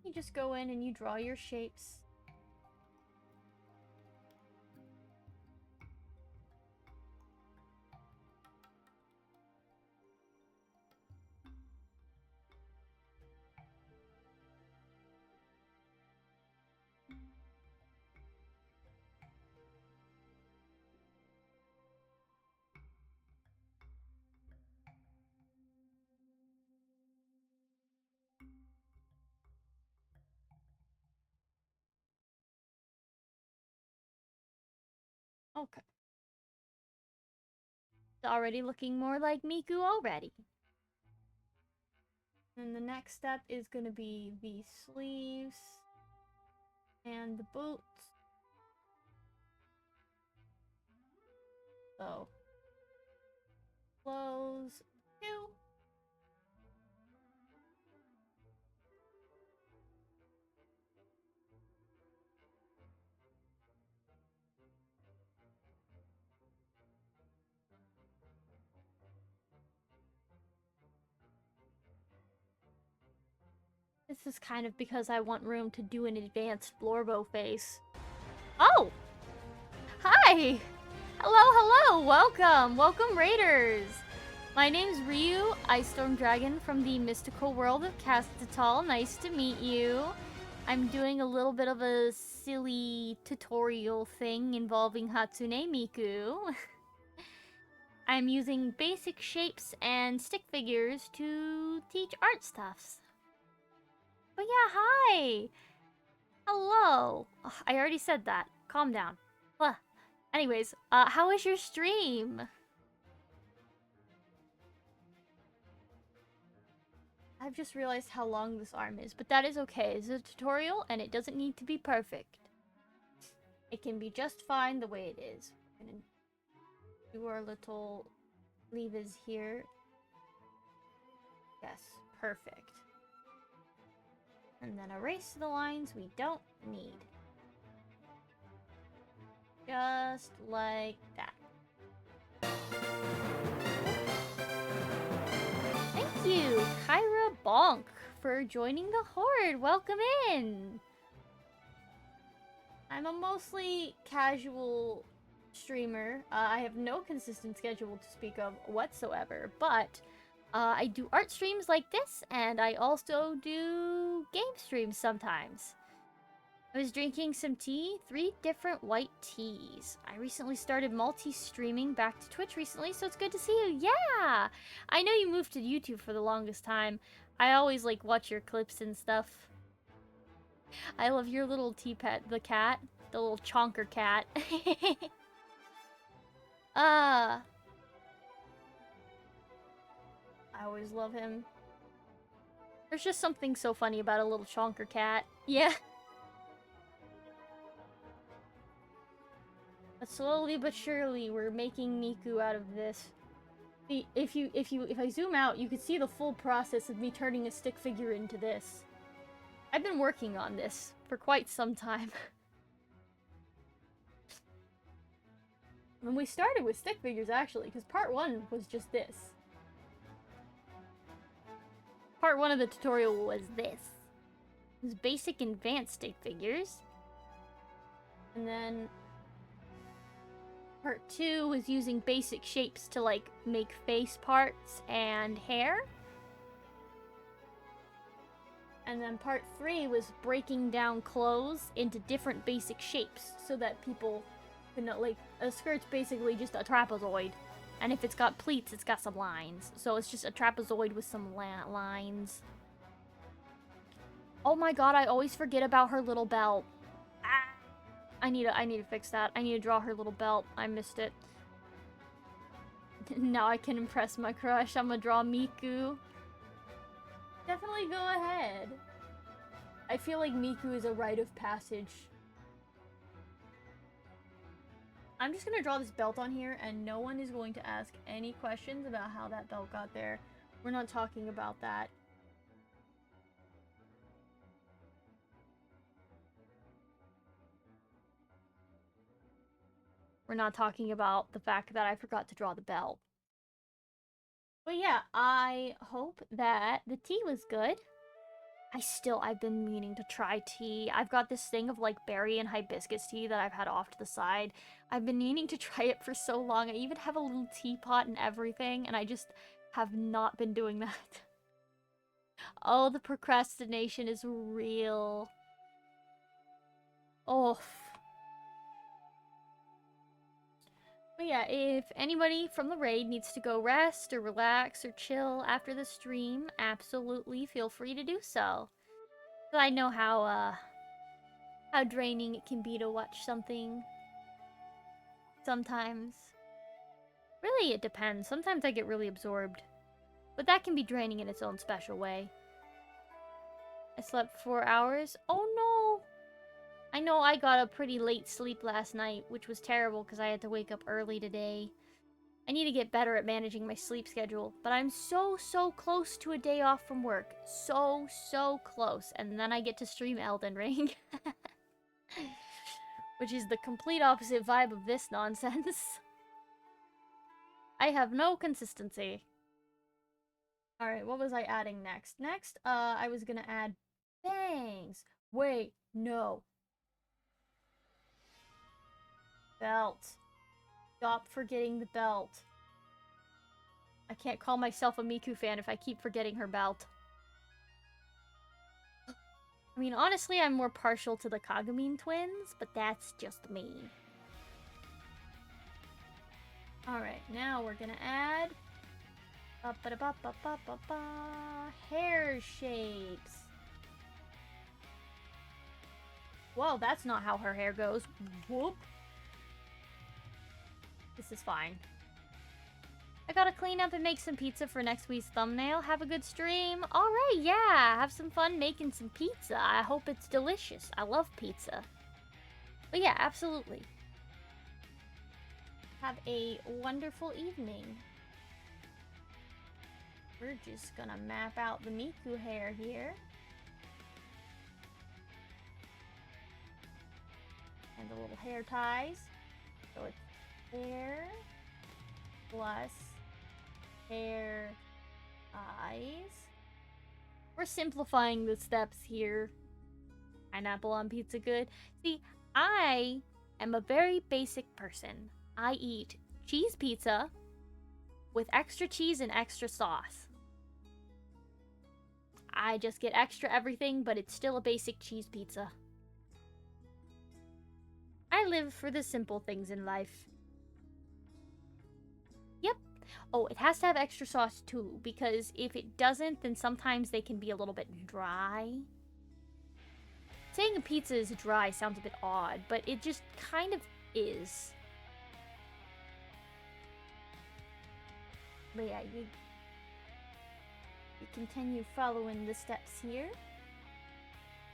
You just go in and you draw your shapes. Okay. It's already looking more like Miku already. And the next step is going to be the sleeves and the boots. So, close 2. This is kind of because I want room to do an advanced Blorbo face. Oh! Hi! Hello! Welcome! Welcome, Raiders! My name's Ryu, Ice Storm Dragon from the mystical world of Castatal. Nice to meet you. I'm doing a little bit of a silly tutorial thing involving Hatsune Miku. I'm using basic shapes and stick figures to teach art stuffs. But yeah, hi! Hello! Ugh, I already said that. Calm down. Anyways, how was your stream? I've just realized how long this arm is, but that is okay. It's a tutorial, and it doesn't need to be perfect. It can be just fine the way it is. We're gonna do our little levers here. Yes, perfect. And then erase the lines we don't need. Just like that. Thank you, Kyra Bonk, for joining the Horde. Welcome in. I'm a mostly casual streamer. I have no consistent schedule to speak of whatsoever, but I do art streams like this, and I also do game streams sometimes. I was drinking some tea, 3 different white teas. I recently started multi-streaming back to Twitch recently, so it's good to see you. Yeah! I know you moved to YouTube for the longest time. I always, like, watch your clips and stuff. I love your little tea pet, the cat. The little chonker cat. I always love him. There's just something so funny about a little chonker cat. Yeah. But slowly but surely, we're making Miku out of this. If I zoom out, you can see the full process of me turning a stick figure into this. I've been working on this for quite some time. And we started with stick figures, actually, because part 1 was just this. Part 1 of the tutorial was this. It was basic and advanced stick figures. And then part 2 was using basic shapes to, like, make face parts and hair. And then part 3 was breaking down clothes into different basic shapes so that people can, like, a skirt's basically just a trapezoid. And if it's got pleats, it's got some lines. So it's just a trapezoid with some lines. Oh my god, I always forget about her little belt. Ah! I need to fix that. I need to draw her little belt. I missed it. Now I can impress my crush. I'm gonna draw Miku. Definitely go ahead. I feel like Miku is a rite of passage. I'm just gonna draw this belt on here, and no one is going to ask any questions about how that belt got there. We're not talking about that. We're not talking about the fact that I forgot to draw the belt. But yeah, I hope that the tea was good. I've been meaning to try tea. I've got this thing of, like, berry and hibiscus tea that I've had off to the side. I've been meaning to try it for so long. I even have a little teapot and everything, and I just have not been doing that. Oh, the procrastination is real. Oh. But yeah, if anybody from the raid needs to go rest or relax or chill after the stream, absolutely feel free to do so. But I know how draining it can be to watch something sometimes. Really, it depends. Sometimes I get really absorbed. But that can be draining in its own special way. I slept 4 hours. Oh no! I know I got a pretty late sleep last night, which was terrible because I had to wake up early today. I need to get better at managing my sleep schedule, but I'm so close to a day off from work. So close. And then I get to stream Elden Ring. Which is the complete opposite vibe of this nonsense. I have no consistency. Alright, what was I adding next? Next, I was gonna add bangs. Wait, no. Belt. Stop forgetting the belt. I can't call myself a Miku fan if I keep forgetting her belt. I mean, honestly, I'm more partial to the Kagami twins, but that's just me. Alright, now we're gonna add... hair shapes. Whoa, that's not how her hair goes. Whoop. This is fine. I gotta clean up and make some pizza for next week's thumbnail. Have a good stream. Alright, yeah. Have some fun making some pizza. I hope it's delicious. I love pizza. But yeah, absolutely. Have a wonderful evening. We're just gonna map out the Miku hair here. And the little hair ties. So it's hair plus hair ties. We're simplifying the steps here. Pineapple on pizza good. See, I am a very basic person. I eat cheese pizza with extra cheese and extra sauce. I just get extra everything, but it's still a basic cheese pizza. I live for the simple things in life. Yep. Oh, it has to have extra sauce too, because if it doesn't, then sometimes they can be a little bit dry. Saying a pizza is dry sounds a bit odd, but it just kind of is. But yeah, you continue following the steps here.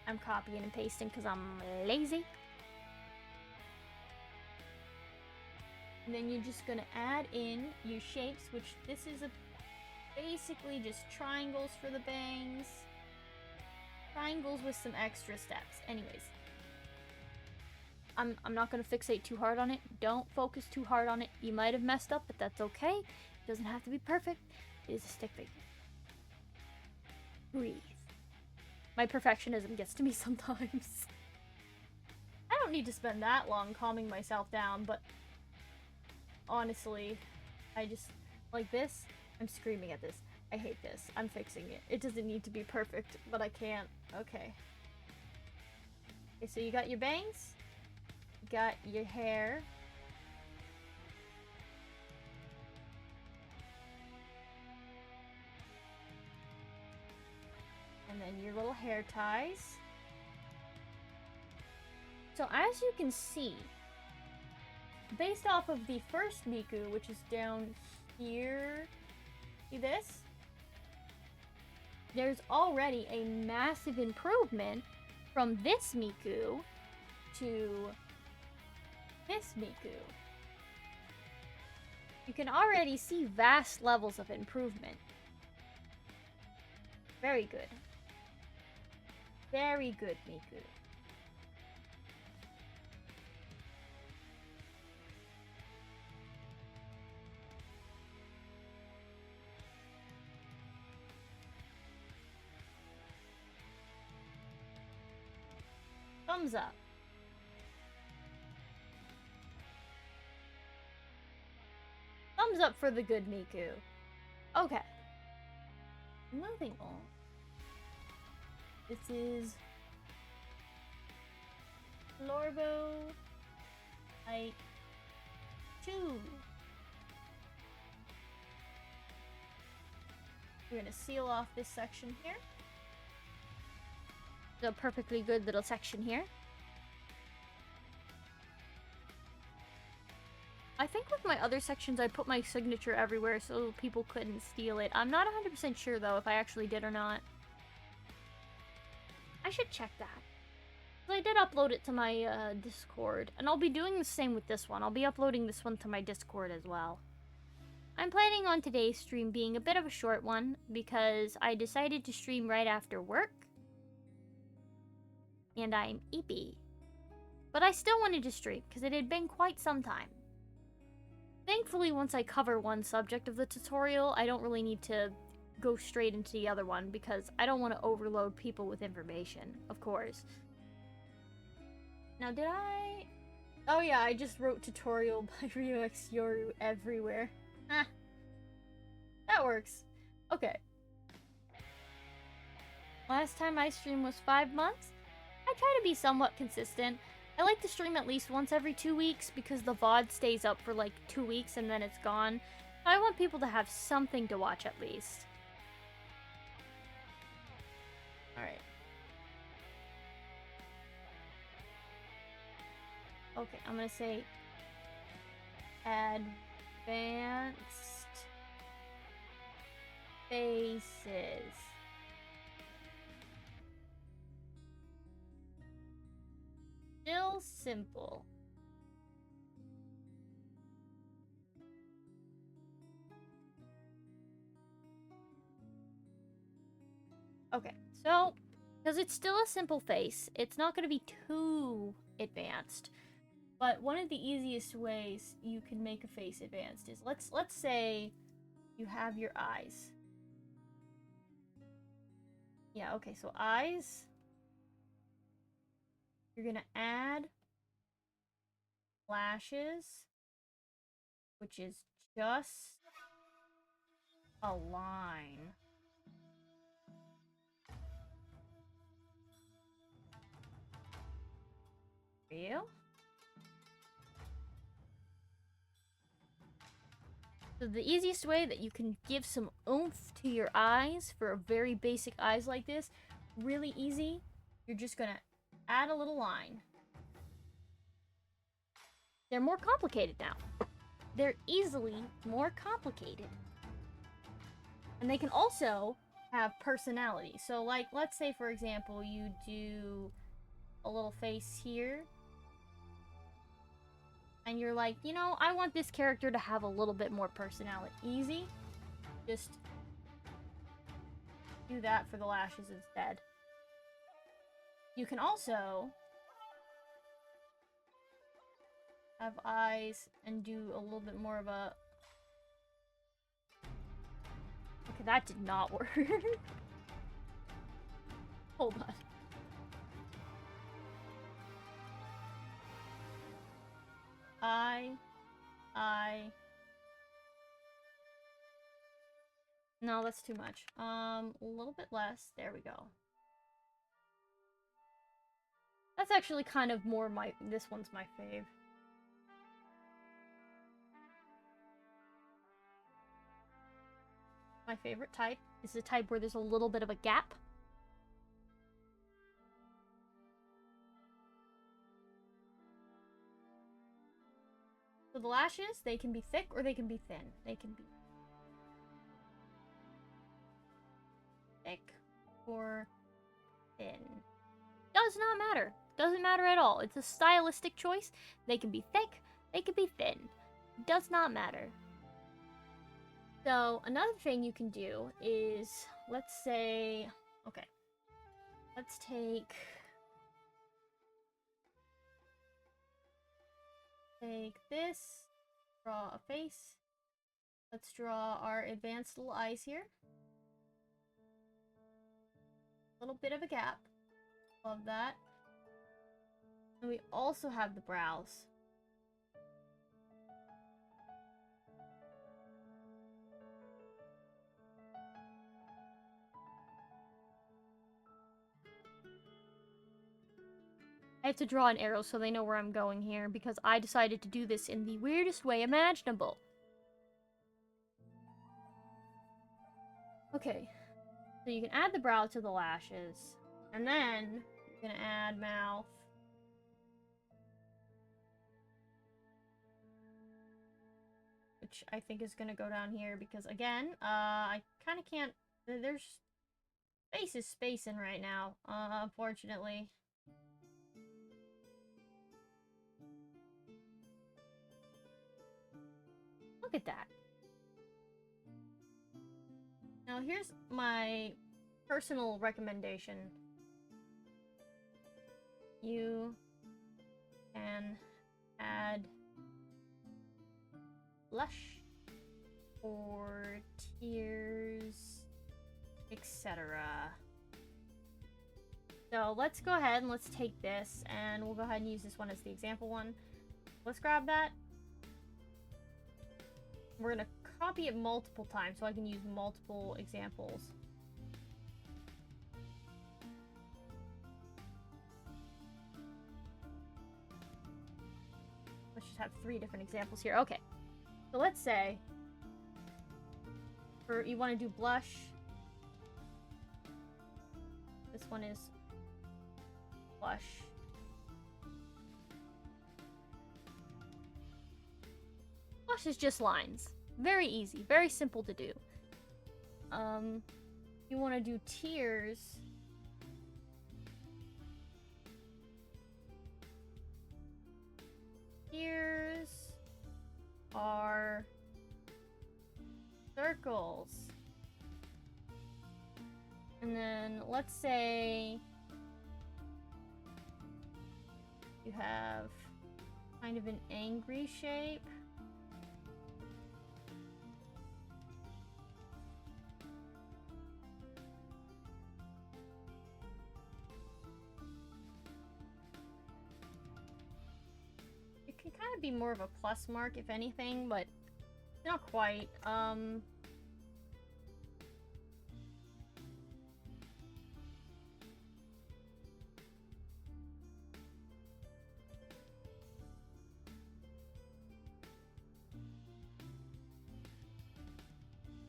I'm copying and pasting because I'm lazy. And then you're just gonna add in your shapes, which this is basically just triangles for the bangs. Triangles with some extra steps. Anyways. I'm not gonna fixate too hard on it. Don't focus too hard on it. You might have messed up, but that's okay. It doesn't have to be perfect. It is a stick figure. Breathe. My perfectionism gets to me sometimes. I don't need to spend that long calming myself down, but honestly, I just, like this, I'm screaming at this. I hate this. I'm fixing it. It doesn't need to be perfect, but I can't. Okay. Okay, so you got your bangs. You got your hair. And then your little hair ties. So as you can see, based off of the first Miku, which is down here, see this? There's already a massive improvement from this Miku to this Miku. You can already see vast levels of improvement. Very good. Very good, Miku. Thumbs up. Thumbs up for the good Miku. Okay. Moving on. This is Lorbo Type 2. We're gonna seal off this section here. A perfectly good little section here. I think with my other sections, I put my signature everywhere so people couldn't steal it. I'm not 100% sure, though, if I actually did or not. I should check that. I did upload it to my Discord, and I'll be doing the same with this one. I'll be uploading this one to my Discord as well. I'm planning on today's stream being a bit of a short one, because I decided to stream right after work. And I'm eepy. But I still wanted to stream, because it had been quite some time. Thankfully, once I cover one subject of the tutorial, I don't really need to go straight into the other one, because I don't want to overload people with information, of course. Now, did I... Oh yeah, I just wrote tutorial by Ryu-X Yoru everywhere. Ah. That works. Okay. Last time I streamed was 5 months. I try to be somewhat consistent. I like to stream at least once every 2 weeks because the VOD stays up for like 2 weeks and then it's gone. I want people to have something to watch at least. Alright. Okay, I'm gonna say advanced faces. Still simple. Okay, so because it's still a simple face, it's not going to be too advanced. But one of the easiest ways you can make a face advanced is let's say you have your eyes. Yeah, okay, so eyes. You're gonna add lashes, which is just a line. Real? So the easiest way that you can give some oomph to your eyes for a very basic eyes like this, really easy, you're just gonna add a little line. They're more complicated now. They're easily more complicated. And they can also have personality. So like, let's say for example, you do a little face here. And you're like, you know, I want this character to have a little bit more personality. Easy. Just do that for the lashes instead. You can also have eyes and do a little bit more of a... Okay, that did not work. Hold on. No, that's too much. A little bit less. There we go. That's actually kind of more my... This one's my fave. My favorite type is the type where there's a little bit of a gap. So the lashes, they can be thick or they can be thin. They can be thick or thin. Does not matter. Doesn't matter at all. It's a stylistic choice. They can be thick, they can be thin. Does not matter. So another thing you can do is, let's say, okay, let's take this, draw a face. Let's draw our advanced little eyes here. A little bit of a gap. Love that. And we also have the brows. I have to draw an arrow so they know where I'm going here, because I decided to do this in the weirdest way imaginable. Okay, so you can add the brow to the lashes, and then you're gonna add mouth. which I think is gonna go down here because, again, I kind of can't... There's... Space is spacing right now, unfortunately. Look at that. Now, here's my personal recommendation. You can add blush or tears, etc. So let's go ahead and let's take this, and we'll go ahead and use this one as the example one. Let's grab that. We're gonna copy it multiple times so I can use multiple examples. Let's just have 3 different examples here. Okay. So let's say you want to do blush. This one is blush. Blush is just lines. Very easy, very simple to do. You want to do tears. Tears are circles. And then let's say you have kind of an angry shape. It can kind of be more of a plus mark, if anything, but not quite.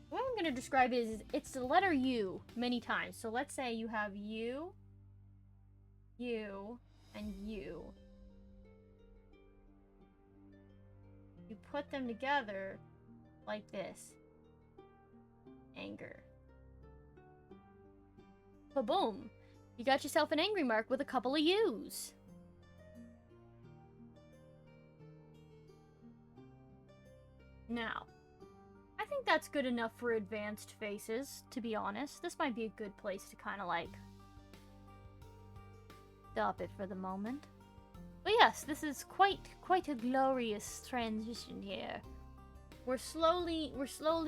What I'm going to describe is it's the letter U many times. So let's say you have U, U, and U. You put them together like this. Anger. Ba-boom! You got yourself an angry mark with a couple of U's. Now, I think that's good enough for advanced faces, to be honest. This might be a good place to kind of, like, stop it for the moment. But yes, this is quite a glorious transition here. We're slowly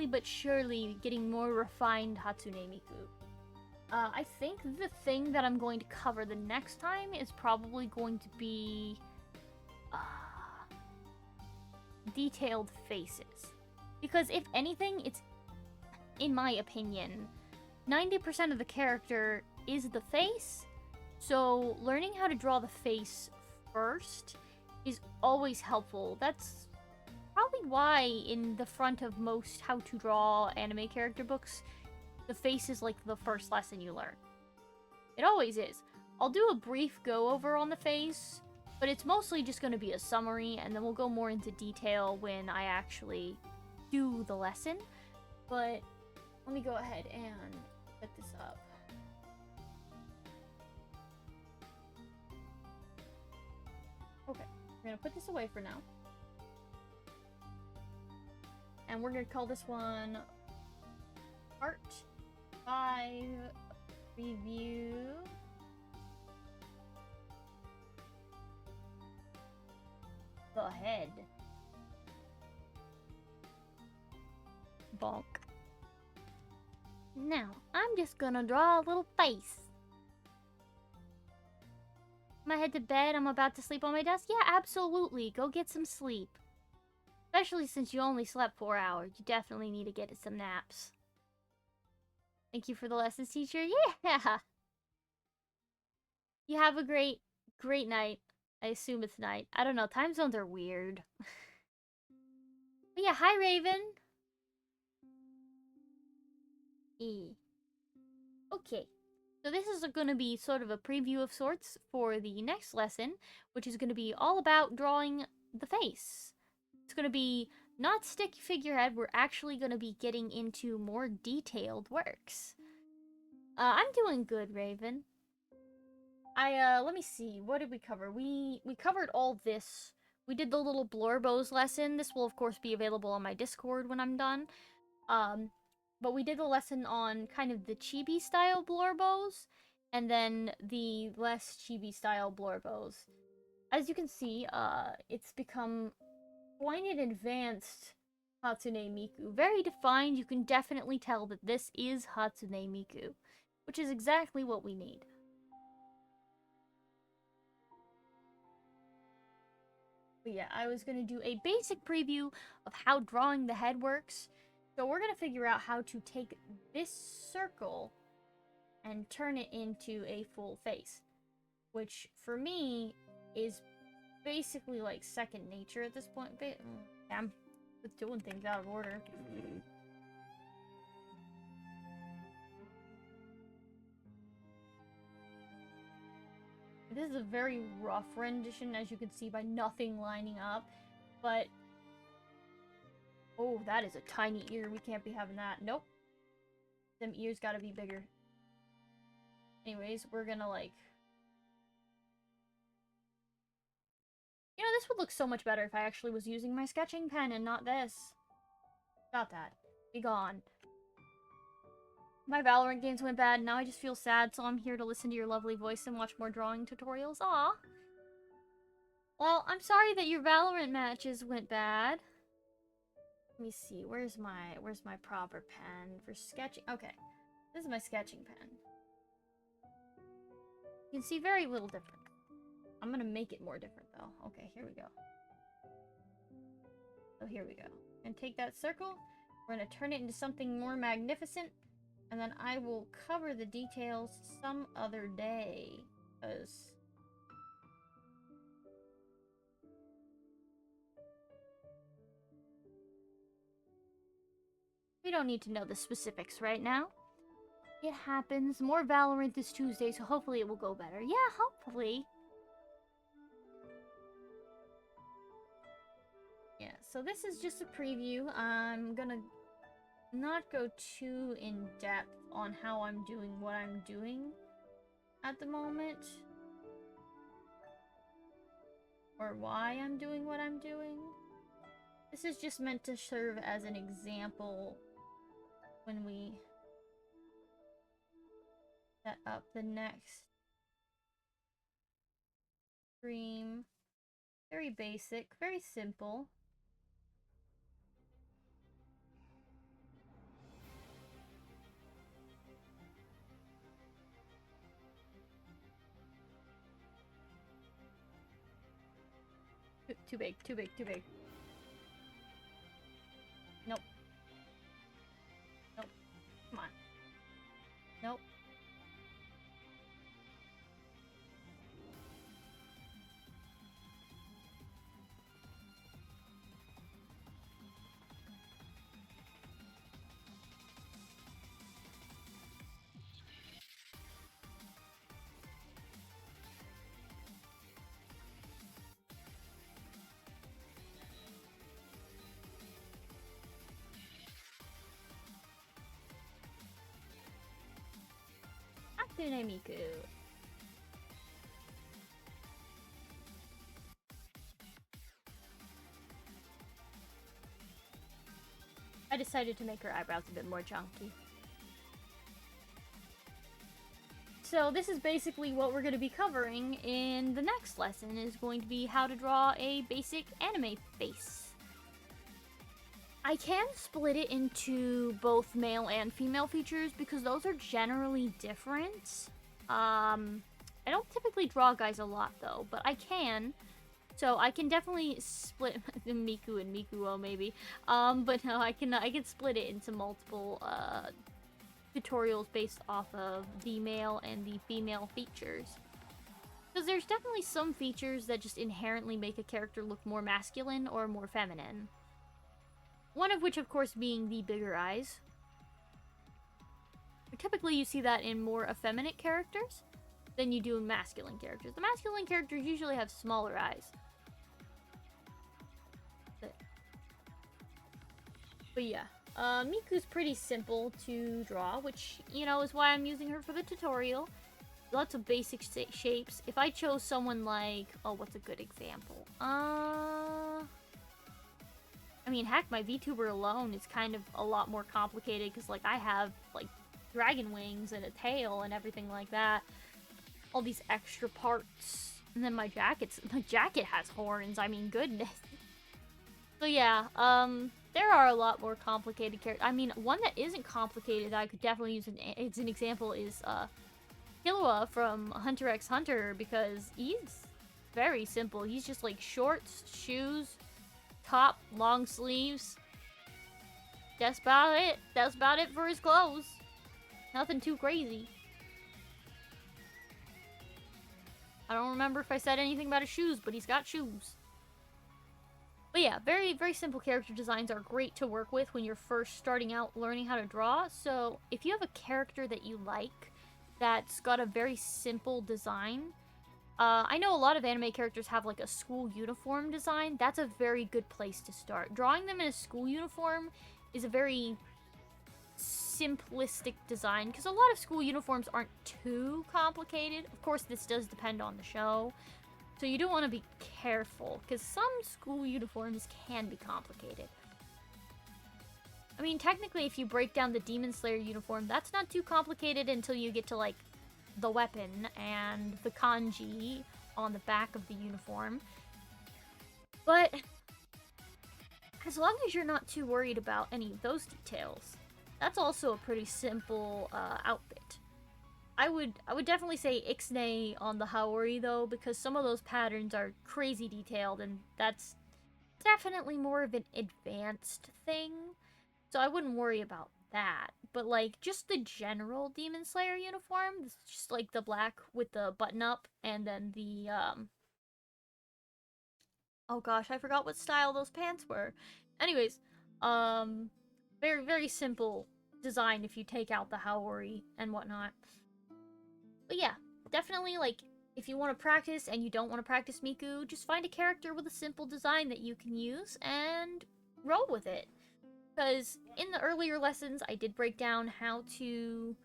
but surely getting more refined Hatsune Miku. I think the thing that I'm going to cover the next time is probably going to be detailed faces. Because if anything, it's, in my opinion, 90% of the character is the face, so learning how to draw the face first is always helpful. That's probably why in the front of most how to draw anime character books, the face is like the first lesson you learn. It always is. I'll do a brief go-over on the face, but it's mostly just going to be a summary, and then we'll go more into detail when I actually do the lesson. But let me go ahead and set this up. Okay, we're gonna put this away for now. And we're gonna call this one Part 5 Review. The head. Bonk. Now, I'm just gonna draw a little face. Am I head to bed? I'm about to sleep on my desk? Yeah, absolutely. Go get some sleep. Especially since you only slept 4 hours. You definitely need to get some naps. Thank you for the lessons, teacher. Yeah! You have a great night. I assume it's night. I don't know. Time zones are weird. But yeah, hi, Raven. Okay. So this is going to be sort of a preview of sorts for the next lesson, which is going to be all about drawing the face. It's going to be not stick figurehead, we're actually going to be getting into more detailed works. I'm doing good, Raven. Let me see, what did we cover? We covered all this. We did the little Blorbos lesson. This will, of course, be available on my Discord when I'm done. But we did a lesson on kind of the chibi-style Blorbos, and then the less chibi-style Blorbos. As you can see, it's become quite an advanced Hatsune Miku. Very defined, you can definitely tell that this is Hatsune Miku, which is exactly what we need. But yeah, I was going to do a basic preview of how drawing the head works. So we're going to figure out how to take this circle and turn it into a full face. Which, for me, is basically like second nature at this point. I'm doing things out of order. This is a very rough rendition, as you can see by nothing lining up, but... Oh, that is a tiny ear. We can't be having that. Nope. Them ears gotta be bigger. Anyways, we're gonna, like... You know, this would look so much better if I actually was using my sketching pen and not this. Got that. Be gone. My Valorant games went bad, now I just feel sad, so I'm here to listen to your lovely voice and watch more drawing tutorials. Aw. Well, I'm sorry that your Valorant matches went bad. Let me see, where's my proper pen for sketching? Okay, this is my sketching pen. You can see very little different. I'm gonna make it more different, though. Okay, here we go. So here we go. And take that circle, we're gonna turn it into something more magnificent, and then I will cover the details some other day, because... we don't need to know the specifics right now. It happens. More Valorant this Tuesday, so hopefully it will go better. Yeah, hopefully. Yeah, so this is just a preview. I'm gonna not go too in depth on how I'm doing what I'm doing at the moment. Or why I'm doing what I'm doing. This is just meant to serve as an example when we set up the next stream. Very basic, very simple. Too big, too big, too big. Nope. Nope. Come on. Nope. Hatsune Miku. I decided to make her eyebrows a bit more chunky. So this is basically what we're going to be covering in the next lesson, is going to be how to draw a basic anime face. I can split it into both male and female features because those are generally different. I don't typically draw guys a lot though, but I can. So I can definitely split Miku and Mikuo maybe. But no, I can split it into multiple tutorials based off of the male and the female features. Because there's definitely some features that just inherently make a character look more masculine or more feminine. One of which, of course, being the bigger eyes. Typically, you see that in more effeminate characters than you do in masculine characters. The masculine characters usually have smaller eyes. But yeah, Miku's pretty simple to draw, which, you know, is why I'm using her for the tutorial. Lots of basic shapes. If I chose someone like... Oh, what's a good example? I mean, heck, my VTuber alone is kind of a lot more complicated, because, like, I have, like, dragon wings and a tail and everything like that. All these extra parts. And then my jacket has horns, I mean, goodness. So yeah, there are a lot more complicated characters. I mean, one that isn't complicated that I could definitely use as an example is, Killua from Hunter x Hunter, because he's very simple. He's just like shorts, shoes, top, long sleeves. That's about it. That's about it for his clothes. Nothing too crazy. I don't remember if I said anything about his shoes, but he's got shoes. But yeah, very, very simple character designs are great to work with when you're first starting out learning how to draw. So if you have a character that you like that's got a very simple design, I know a lot of anime characters have like a school uniform design. That's a very good place to start. Drawing them in a school uniform is a very simplistic design, because a lot of school uniforms aren't too complicated. Of course, this does depend on the show. So you do want to be careful, because some school uniforms can be complicated. I mean, technically, if you break down the Demon Slayer uniform, that's not too complicated until you get to, like, the weapon and the kanji on the back of the uniform. But as long as you're not too worried about any of those details, that's also a pretty simple outfit. I would definitely say Ixnay on the Haori, though, because some of those patterns are crazy detailed, and that's definitely more of an advanced thing. So I wouldn't worry about that. But, like, just the general Demon Slayer uniform, just like the black with the button-up, and then the, oh gosh, I forgot what style those pants were. Anyways, very, very simple design if you take out the Haori and whatnot. But yeah, definitely, like, if you want to practice and you don't want to practice Miku, just find a character with a simple design that you can use and roll with it. Because in the earlier lessons, I did break down how to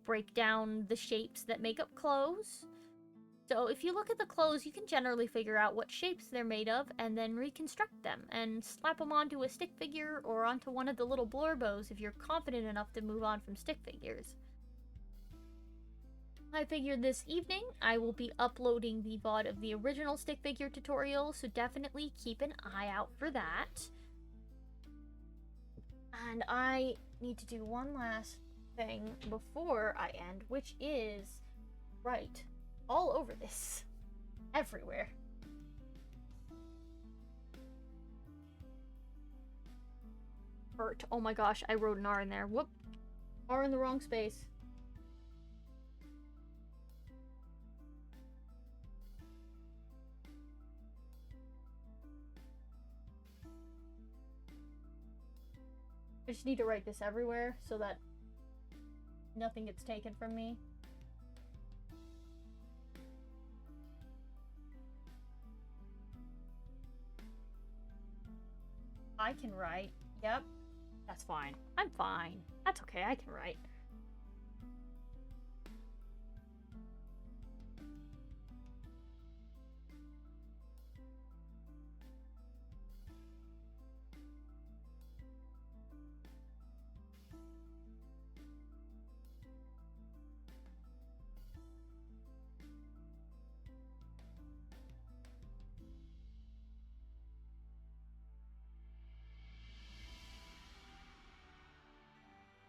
break down the shapes that make up clothes. So if you look at the clothes, you can generally figure out what shapes they're made of and then reconstruct them and slap them onto a stick figure or onto one of the little Blorbos if you're confident enough to move on from stick figures. I figured this evening I will be uploading the VOD of the original stick figure tutorial, so definitely keep an eye out for that. And I need to do one last thing before I end, which is write all over this. Everywhere. Hurt. Oh my gosh, I wrote an R in there. Whoop. R in the wrong space. I just need to write this everywhere so that nothing gets taken from me. I can write. Yep. That's fine. I'm fine. That's okay, I can write.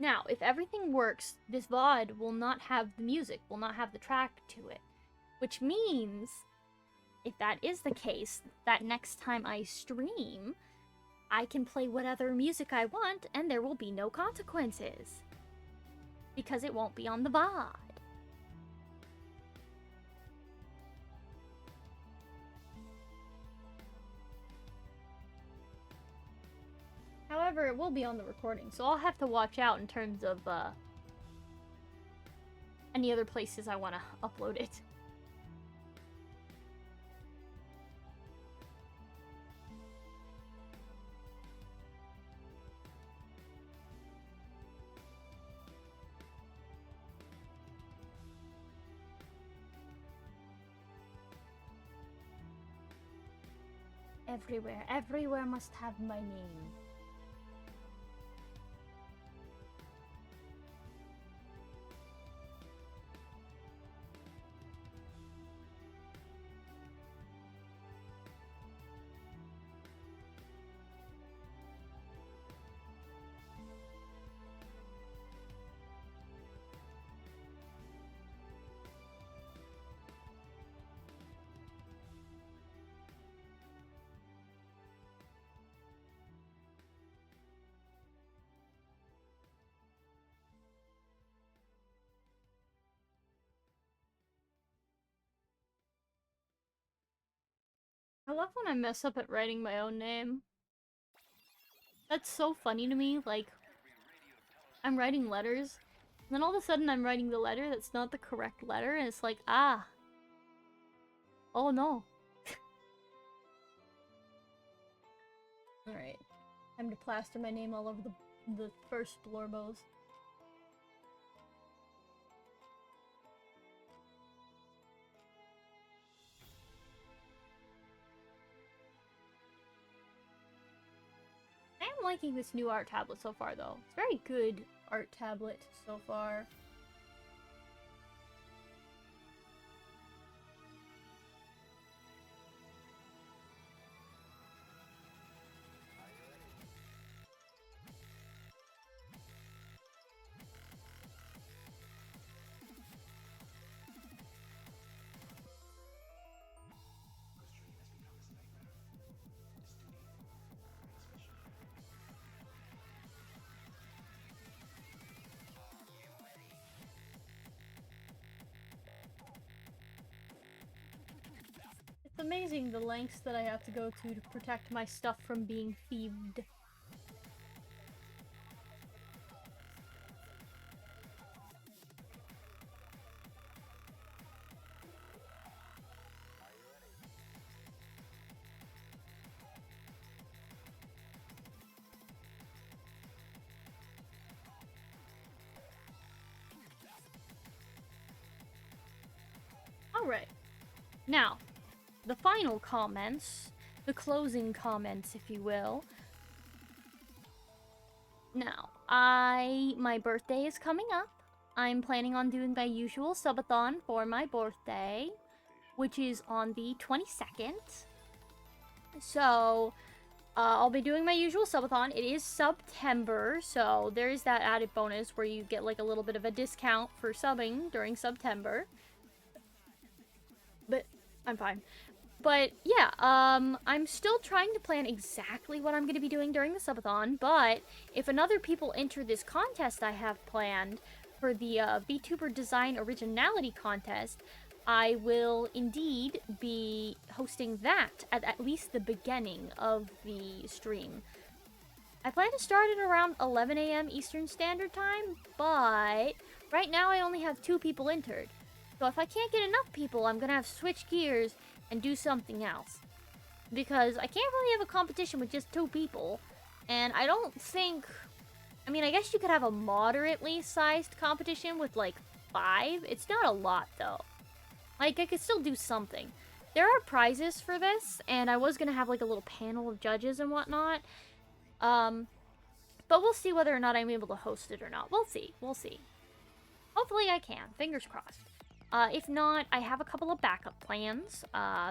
Now, if everything works, this VOD will not have the music, will not have the track to it. Which means, if that is the case, that next time I stream, I can play whatever music I want and there will be no consequences. Because it won't be on the VOD. However, it will be on the recording, so I'll have to watch out in terms of any other places I want to upload it. Everywhere. Everywhere must have my name. I love when I mess up at writing my own name. That's so funny to me, like, I'm writing letters, and then all of a sudden I'm writing the letter that's not the correct letter, and it's like, ah. Oh no. Alright. Time to plaster my name all over the first Blorbos. I am liking this new art tablet so far, though. It's a very good art tablet so far. It's amazing the lengths that I have to go to protect my stuff from being thieved. Alright. Now, the final comments, the closing comments, if you will. Now, my birthday is coming up. I'm planning on doing my usual subathon for my birthday, which is on the 22nd. So, I'll be doing my usual subathon. It is September, so there is that added bonus where you get like a little bit of a discount for subbing during September. But I'm fine. But yeah, I'm still trying to plan exactly what I'm going to be doing during the subathon, but if another people enter this contest I have planned for the VTuber Design Originality Contest, I will indeed be hosting that at least the beginning of the stream. I plan to start at around 11 a.m. Eastern Standard Time, but right now I only have 2 people entered. So if I can't get enough people, I'm gonna have to switch gears and do something else. Because I can't really have a competition with just 2 people. And I don't think... I mean, I guess you could have a moderately sized competition with like 5. It's not a lot though. Like, I could still do something. There are prizes for this, and I was gonna have like a little panel of judges and whatnot. But we'll see whether or not I'm able to host it or not. We'll see. We'll see. Hopefully I can. Fingers crossed. If not, I have a couple of backup plans.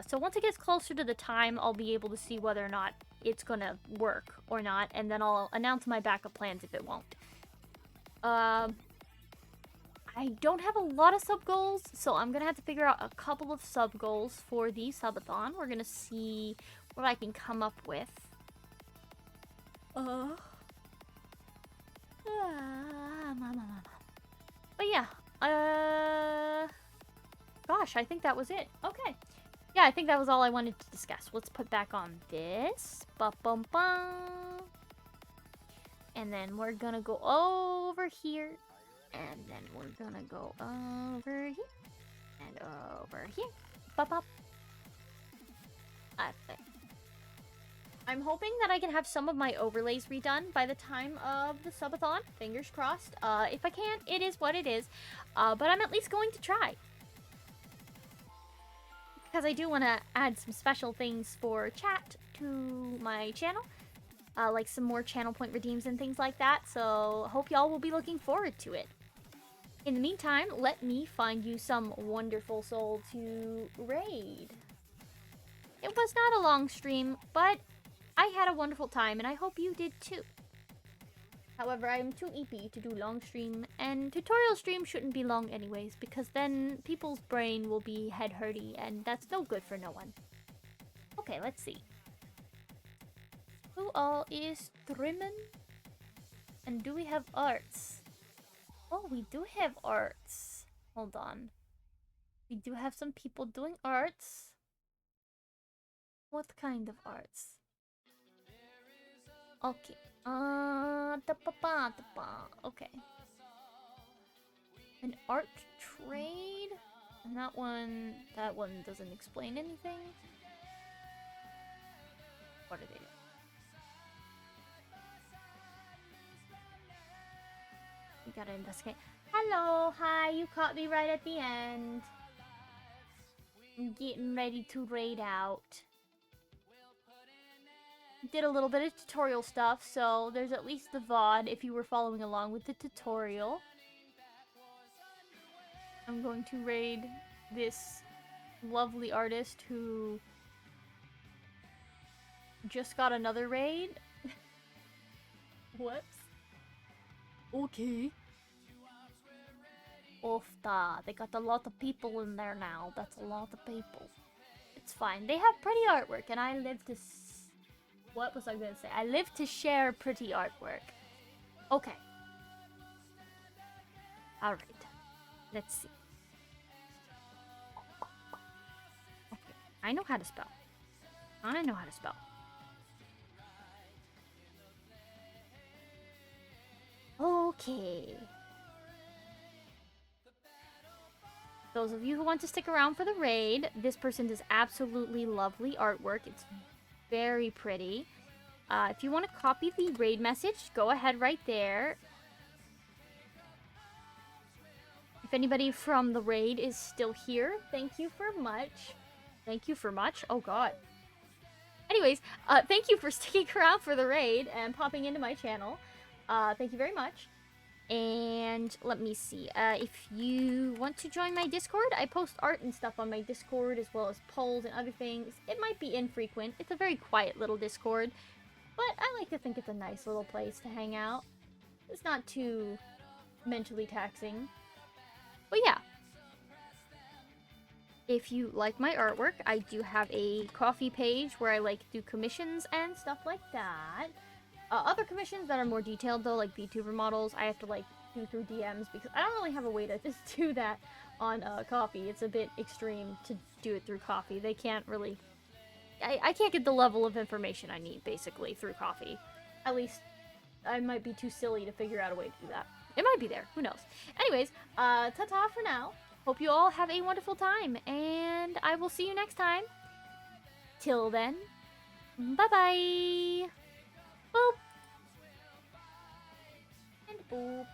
So once it gets closer to the time, I'll be able to see whether or not it's gonna work or not, and then I'll announce my backup plans if it won't. I don't have a lot of sub goals, so I'm gonna have to figure out a couple of sub goals for the subathon. We're gonna see what I can come up with. But yeah, gosh, I think that was it. Okay. Yeah, I think that was all I wanted to discuss. Let's put back on this. Ba-bum-bum. And then we're gonna go over here. And then we're gonna go over here. And over here. Bop-bop. I'm hoping that I can have some of my overlays redone by the time of the subathon. Fingers crossed. If I can't, it is what it is. But I'm at least going to try. Because I do want to add some special things for chat to my channel. Like some more channel point redeems and things like that. So hope y'all will be looking forward to it. In the meantime, let me find you some wonderful soul to raid. It was not a long stream, but I had a wonderful time, and I hope you did too. However, I'm too EP to do long stream, and tutorial stream shouldn't be long anyways, because then people's brain will be head hurty, and that's no good for no one. Okay, let's see. Who all is streaming? And do we have arts? Oh, we do have arts. Hold on. We do have some people doing arts. What kind of arts? Okay. Okay. An art trade? And that one doesn't explain anything. What are they doing? We gotta investigate. Hello, hi, you caught me right at the end. I'm getting ready to raid out. Did a little bit of tutorial stuff, so there's at least the VOD if you were following along with the tutorial. I'm going to raid this lovely artist who just got another raid. Whoops. Okay. Ofta. They got a lot of people in there now. That's a lot of people. It's fine. They have pretty artwork, and I live to... What was I gonna say? I live to share pretty artwork. Okay. Alright. Let's see. Okay. I know how to spell. I know how to spell. Okay. Those of you who want to stick around for the raid, this person does absolutely lovely artwork. It's very pretty. If you want to copy the raid message, go ahead right there. If anybody from the raid is still here, thank you for much. Thank you for much. Oh god. Anyways, thank you for sticking around for the raid and popping into my channel. Thank you very much. And let me see. If you want to join my Discord, I post art and stuff on my Discord as well as polls and other things. It might be infrequent. It's a very quiet little Discord, but I like to think it's a nice little place to hang out. It's not too mentally taxing. But yeah. If you like my artwork, I do have a Ko-fi page where I like do commissions and stuff like that. Other commissions that are more detailed though, like VTuber models, I have to like do through DMs because I don't really have a way to just do that on Ko-fi. It's a bit extreme to do it through Ko-fi. They can't really... I can't get the level of information I need, basically, through Ko-fi. At least, I might be too silly to figure out a way to do that. It might be there, who knows. Anyways, ta-ta for now. Hope you all have a wonderful time, and I will see you next time. Till then, bye-bye! Boop! And boop.